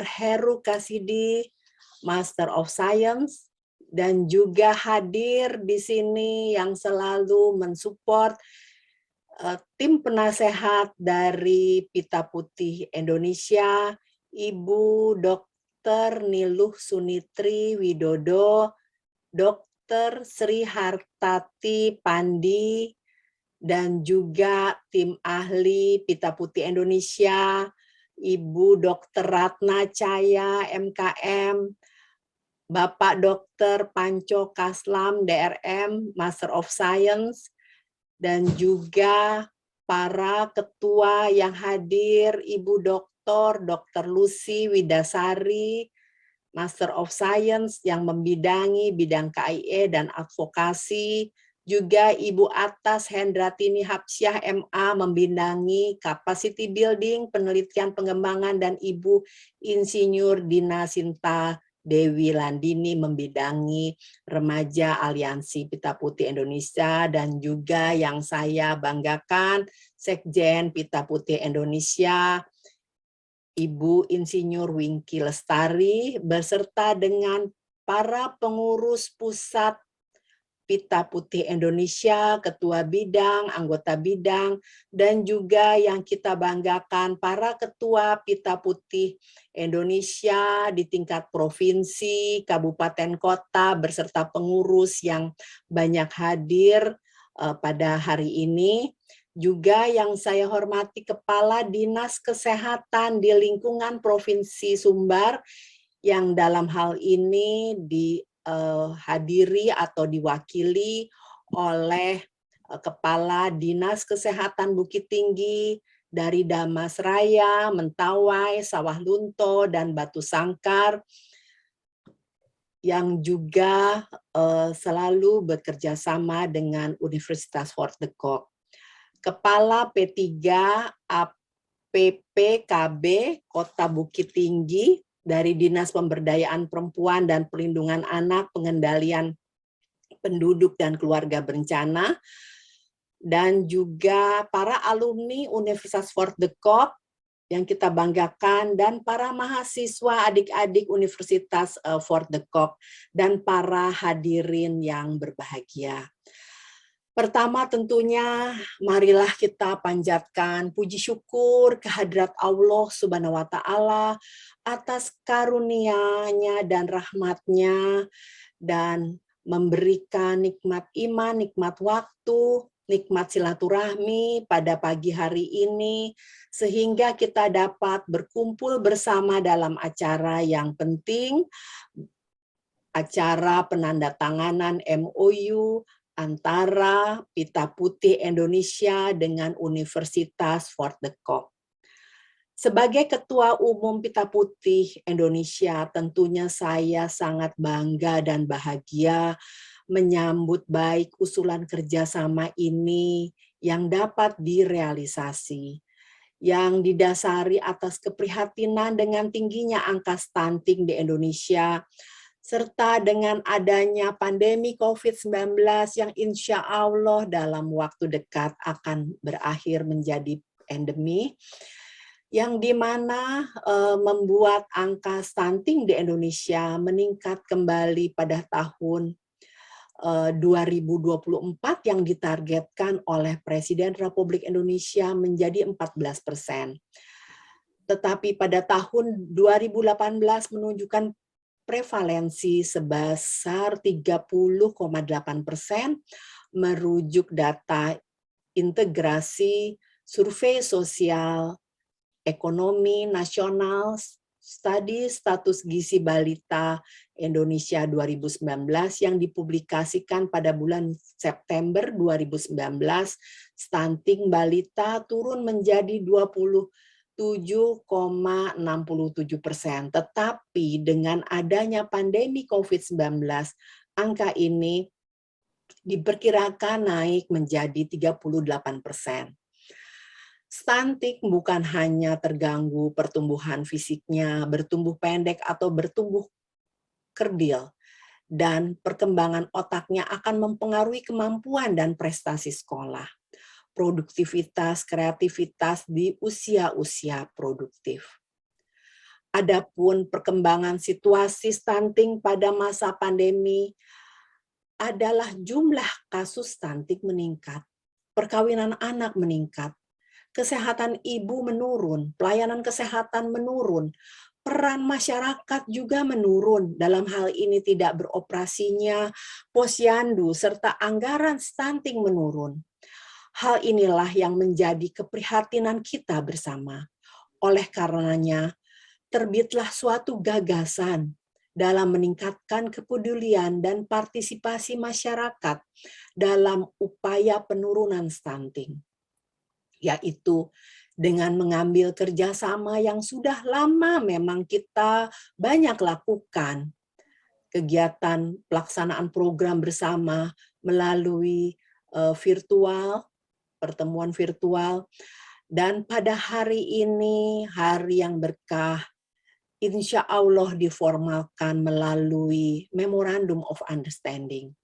Heru Kasidi, Master of Science, dan juga hadir di sini yang selalu mensupport tim penasehat dari Pita Putih Indonesia, Ibu Dr. Niluh Sunitri Widodo, Dr. Sri Hartati Pandi, dan juga tim ahli Pita Putih Indonesia, Ibu Dr. Ratna Caya MKM, Bapak Dr. Panco Kaslam DRM, Master of Science, dan juga para ketua yang hadir, Ibu Dr. Lucy Widasari, Master of Science yang membidangi bidang KIE dan advokasi, juga Ibu Atas Hendratini Hapsyah MA membidangi capacity building, penelitian pengembangan, dan Ibu Insinyur Dina Sinta Dewi Landini membidangi remaja Aliansi Pita Putih Indonesia, dan juga yang saya banggakan Sekjen Pita Putih Indonesia, Ibu Insinyur Wingky Lestari, beserta dengan para pengurus pusat Pita Putih Indonesia, ketua bidang, anggota bidang, dan juga yang kita banggakan para ketua Pita Putih Indonesia di tingkat provinsi, kabupaten, kota, beserta pengurus yang banyak hadir pada hari ini. Juga yang saya hormati Kepala Dinas Kesehatan di lingkungan Provinsi Sumbar, yang dalam hal ini dihadiri atau diwakili oleh Kepala Dinas Kesehatan Bukit Tinggi dari Damasraya, Mentawai, Sawah Lunto, dan Batu Sangkar, yang juga selalu bekerja sama dengan Universitas Fort de Kock. Kepala P3 APPKB Kota Bukit Tinggi dari Dinas Pemberdayaan Perempuan dan Perlindungan Anak, Pengendalian Penduduk dan Keluarga Berencana, dan juga para alumni Universitas Fort de Kock yang kita banggakan, dan para mahasiswa adik-adik Universitas Fort de Kock, dan para hadirin yang berbahagia. Pertama tentunya marilah kita panjatkan puji syukur kehadrat Allah Subhanahu wa Ta'ala atas karunia-Nya dan rahmat-Nya, dan memberikan nikmat iman, nikmat waktu, nikmat silaturahmi pada pagi hari ini, sehingga kita dapat berkumpul bersama dalam acara yang penting, acara penandatanganan MOU antara Pita Putih Indonesia dengan Universitas Fort de Kock. Sebagai Ketua Umum Pita Putih Indonesia, tentunya saya sangat bangga dan bahagia menyambut baik usulan kerjasama ini yang dapat direalisasi, yang didasari atas keprihatinan dengan tingginya angka stunting di Indonesia, serta dengan adanya pandemi COVID-19 yang insya Allah dalam waktu dekat akan berakhir menjadi endemi, yang dimana membuat angka stunting di Indonesia meningkat kembali pada tahun 2024 yang ditargetkan oleh Presiden Republik Indonesia menjadi 14%. Tetapi pada tahun 2018 menunjukkan prevalensi sebesar 30,8%, merujuk data integrasi survei sosial ekonomi nasional Studi Status Gizi Balita Indonesia 2019 yang dipublikasikan pada bulan September 2019. Stunting balita turun menjadi 27,67%. Tetapi dengan adanya pandemi COVID-19, angka ini diperkirakan naik menjadi 38%. Stunting bukan hanya terganggu pertumbuhan fisiknya, bertumbuh pendek atau bertumbuh kerdil, dan perkembangan otaknya akan mempengaruhi kemampuan dan prestasi sekolah, produktivitas, kreativitas di usia-usia produktif. Adapun perkembangan situasi stunting pada masa pandemi adalah jumlah kasus stunting meningkat, perkawinan anak meningkat, kesehatan ibu menurun, pelayanan kesehatan menurun, peran masyarakat juga menurun. Dalam hal ini tidak beroperasinya posyandu serta anggaran stunting menurun. Hal inilah yang menjadi keprihatinan kita bersama. Oleh karenanya, terbitlah suatu gagasan dalam meningkatkan kepedulian dan partisipasi masyarakat dalam upaya penurunan stunting, yaitu dengan mengambil kerjasama yang sudah lama memang kita banyak lakukan, kegiatan pelaksanaan program bersama melalui virtual, pertemuan virtual, dan pada hari ini, hari yang berkah, insya Allah diformalkan melalui Memorandum of Understanding,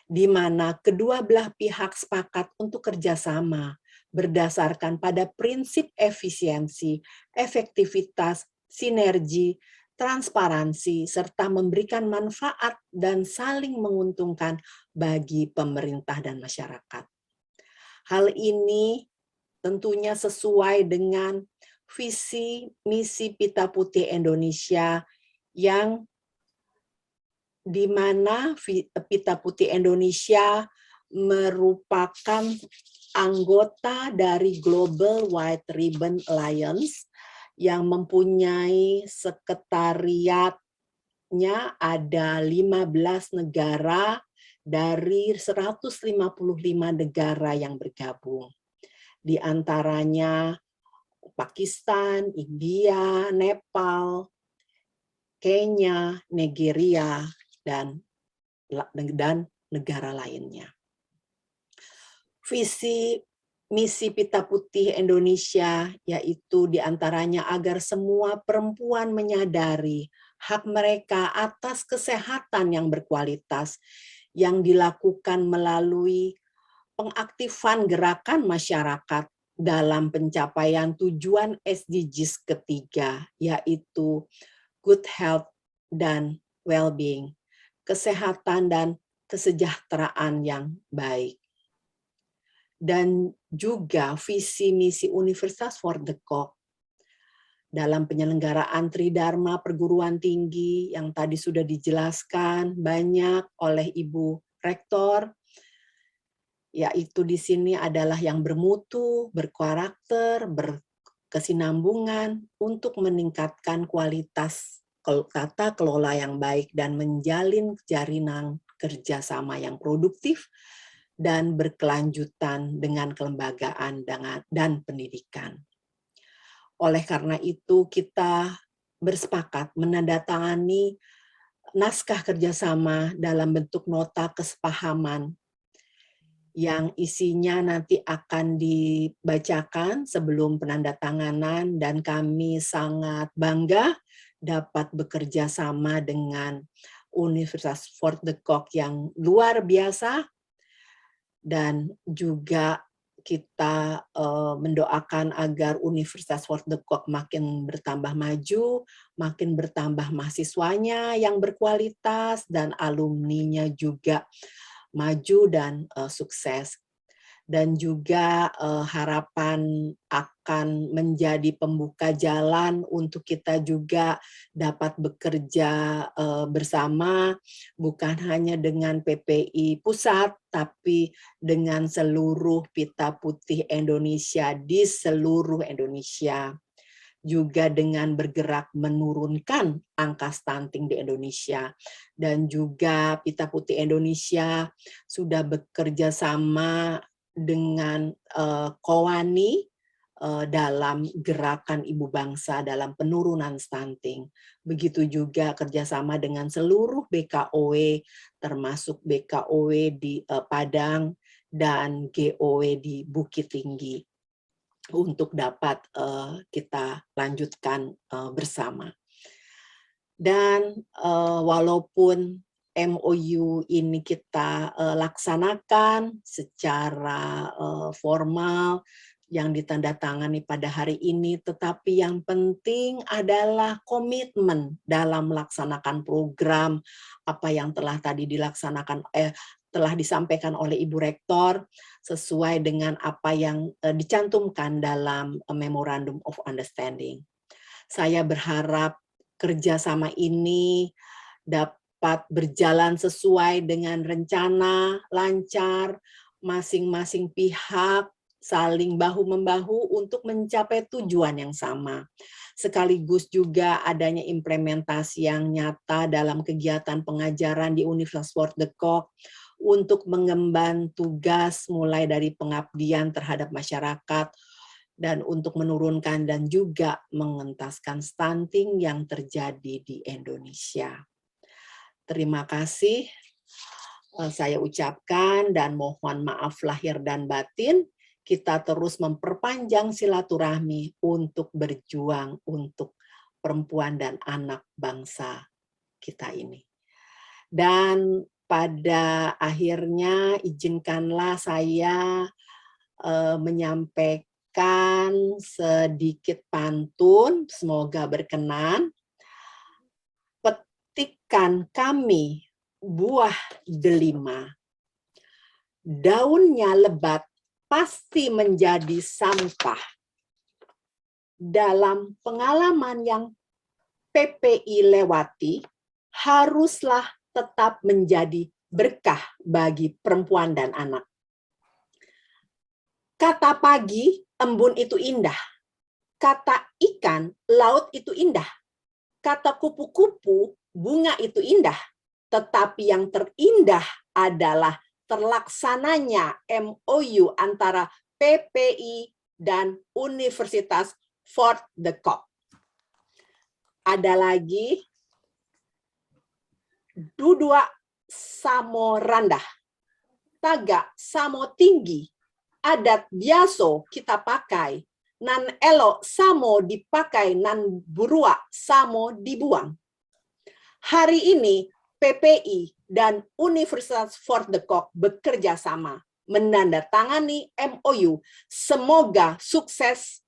di mana kedua belah pihak sepakat untuk kerjasama berdasarkan pada prinsip efisiensi, efektivitas, sinergi, transparansi, serta memberikan manfaat dan saling menguntungkan bagi pemerintah dan masyarakat. Hal ini tentunya sesuai dengan visi misi Pita Putih Indonesia yang di mana Pita Putih Indonesia merupakan anggota dari Global White Ribbon Alliance yang mempunyai sekretariatnya ada 15 negara dari 155 negara yang bergabung. Di antaranya Pakistan, India, Nepal, Kenya, Nigeria, dan negara lainnya. Visi misi Pita Putih Indonesia yaitu diantaranya agar semua perempuan menyadari hak mereka atas kesehatan yang berkualitas yang dilakukan melalui pengaktifan gerakan masyarakat dalam pencapaian tujuan SDGs ketiga, yaitu good health dan well-being, kesehatan dan kesejahteraan yang baik. Dan juga visi misi Universitas For The Cock dalam penyelenggaraan Tridharma perguruan tinggi yang tadi sudah dijelaskan banyak oleh Ibu Rektor, yaitu di sini adalah yang bermutu, berkarakter, berkesinambungan untuk meningkatkan kualitas tata kelola yang baik dan menjalin jaringan kerjasama yang produktif dan berkelanjutan dengan kelembagaan dan pendidikan. Oleh karena itu, kita bersepakat menandatangani naskah kerjasama dalam bentuk nota kesepahaman yang isinya nanti akan dibacakan sebelum penandatanganan, dan kami sangat bangga dapat bekerja sama dengan Universitas For The Cock yang luar biasa. Dan juga kita mendoakan agar Universitas For The Cock makin bertambah maju, makin bertambah mahasiswanya yang berkualitas, dan alumninya juga maju dan sukses. Dan juga harapan akan menjadi pembuka jalan untuk kita juga dapat bekerja bersama, bukan hanya dengan PPI Pusat, tapi dengan seluruh Pita Putih Indonesia di seluruh Indonesia. Juga dengan bergerak menurunkan angka stunting di Indonesia. Dan juga Pita Putih Indonesia sudah bekerja sama dengan Kowani dalam gerakan ibu bangsa dalam penurunan stunting. Begitu juga kerjasama dengan seluruh BKOW, termasuk BKOW di Padang dan GOW di Bukit Tinggi, untuk dapat kita lanjutkan bersama. Dan walaupun MOU ini kita laksanakan secara formal yang ditandatangani pada hari ini, tetapi yang penting adalah komitmen dalam melaksanakan program apa yang telah tadi telah disampaikan oleh Ibu Rektor sesuai dengan apa yang dicantumkan dalam Memorandum of Understanding. Saya berharap kerjasama ini dapat berjalan sesuai dengan rencana, lancar, masing-masing pihak saling bahu-membahu untuk mencapai tujuan yang sama. Sekaligus juga adanya implementasi yang nyata dalam kegiatan pengajaran di Universitas Fort de Kock untuk mengemban tugas mulai dari pengabdian terhadap masyarakat dan untuk menurunkan dan juga mengentaskan stunting yang terjadi di Indonesia. Terima kasih saya ucapkan dan mohon maaf lahir dan batin. Kita terus memperpanjang silaturahmi untuk berjuang untuk perempuan dan anak bangsa kita ini. Dan pada akhirnya izinkanlah saya menyampaikan sedikit pantun, semoga berkenan. Petikan kami buah delima, daunnya lebat pasti menjadi sampah. Dalam pengalaman yang PPI lewati, haruslah tetap menjadi berkah bagi perempuan dan anak. Kata pagi, embun itu indah. Kata ikan, laut itu indah. Kata kupu-kupu, bunga itu indah. Tetapi yang terindah adalah terlaksananya MOU antara PPI dan Universitas Fort de Kock. Ada lagi, dudua samo randah, taga samo tinggi, adat biaso kita pakai, nan elo samo dipakai, nan burua samo dibuang. Hari ini PPI dan Universitas Fort de Kock bekerja sama menandatangani MOU. Semoga sukses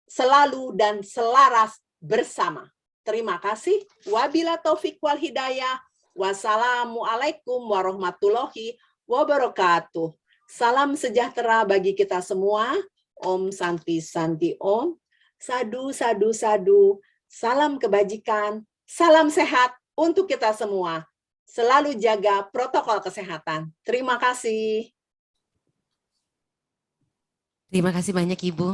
selalu dan selaras bersama. Terima kasih. Wabila taufik wal hidayah. Wassalamualaikum warahmatullahi wabarakatuh. Salam sejahtera bagi kita semua. Om Santi Santi Om. Sadu sadu sadu. Salam kebajikan. Salam sehat untuk kita semua. Selalu jaga protokol kesehatan. Terima kasih. Terima kasih banyak Ibu.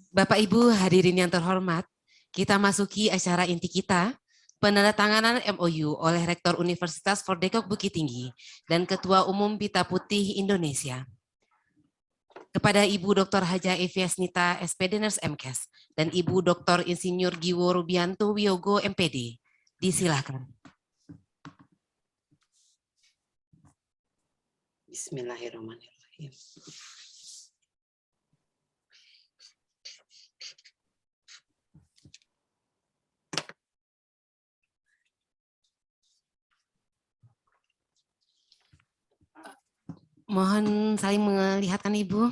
Bapak Ibu hadirin yang terhormat, kita masuki acara inti kita, penandatanganan MOU oleh Rektor Universitas Fort de Kock Bukit Tinggi dan Ketua Umum Pita Putih Indonesia. Kepada Ibu Dr. Haja Evi Hasnita, SPD Nurse MKes, dan Ibu Dr. Insinyur Giwo Rubianto Wiyogo, MPD. Disilakan. Bismillahirrahmanirrahim. Mohon saling melihatkan Ibu.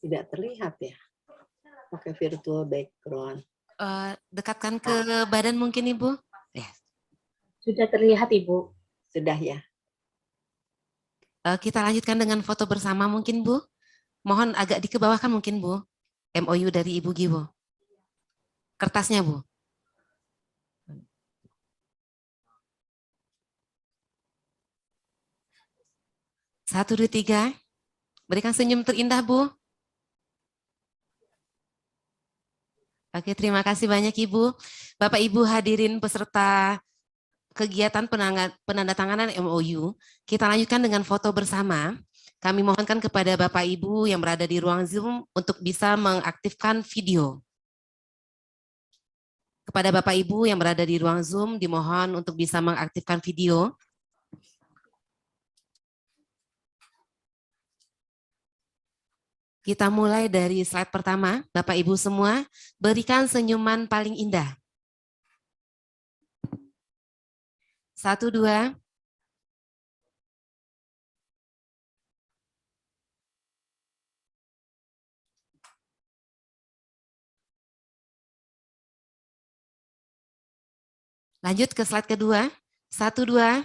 Tidak terlihat ya, pakai virtual background. Dekatkan ke badan mungkin Ibu. Ya. Sudah terlihat, Ibu. Sudah ya. Kita lanjutkan dengan foto bersama mungkin Bu. Mohon agak dikebawahkan mungkin Bu. MOU dari Ibu Giwo. Kertasnya Bu. Satu, dua, tiga. Berikan senyum terindah Bu. Oke, terima kasih banyak Ibu. Bapak Ibu hadirin peserta kegiatan penandatanganan MOU, kita lanjutkan dengan foto bersama. Kami mohonkan kepada Bapak Ibu yang berada di ruang Zoom untuk bisa mengaktifkan video. Kepada Bapak Ibu yang berada di ruang Zoom, dimohon untuk bisa mengaktifkan video. Kita mulai dari slide pertama. Bapak Ibu semua, berikan senyuman paling indah. 1, 2. Lanjut ke slide kedua. 1, 2.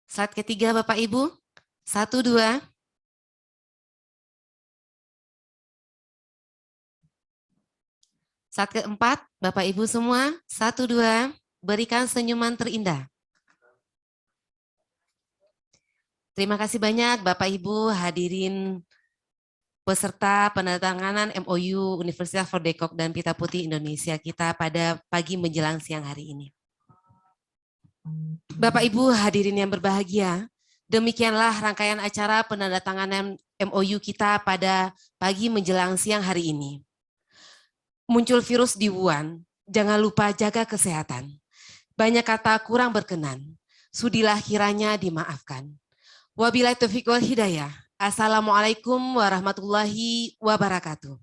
Slide ketiga Bapak Ibu. 1, 2. Slide keempat, Bapak Ibu semua, 1, 2, berikan senyuman terindah. Terima kasih banyak Bapak Ibu hadirin peserta penandatanganan MOU Universitas Fordekok dan Pita Putih Indonesia kita pada pagi menjelang siang hari ini. Bapak Ibu hadirin yang berbahagia, demikianlah rangkaian acara penandatanganan MOU kita pada pagi menjelang siang hari ini. Muncul virus di Wuhan, jangan lupa jaga kesehatan. Banyak kata kurang berkenan, sudilah kiranya dimaafkan. Wabillahi taufiq wal hidayah. Assalamualaikum warahmatullahi wabarakatuh.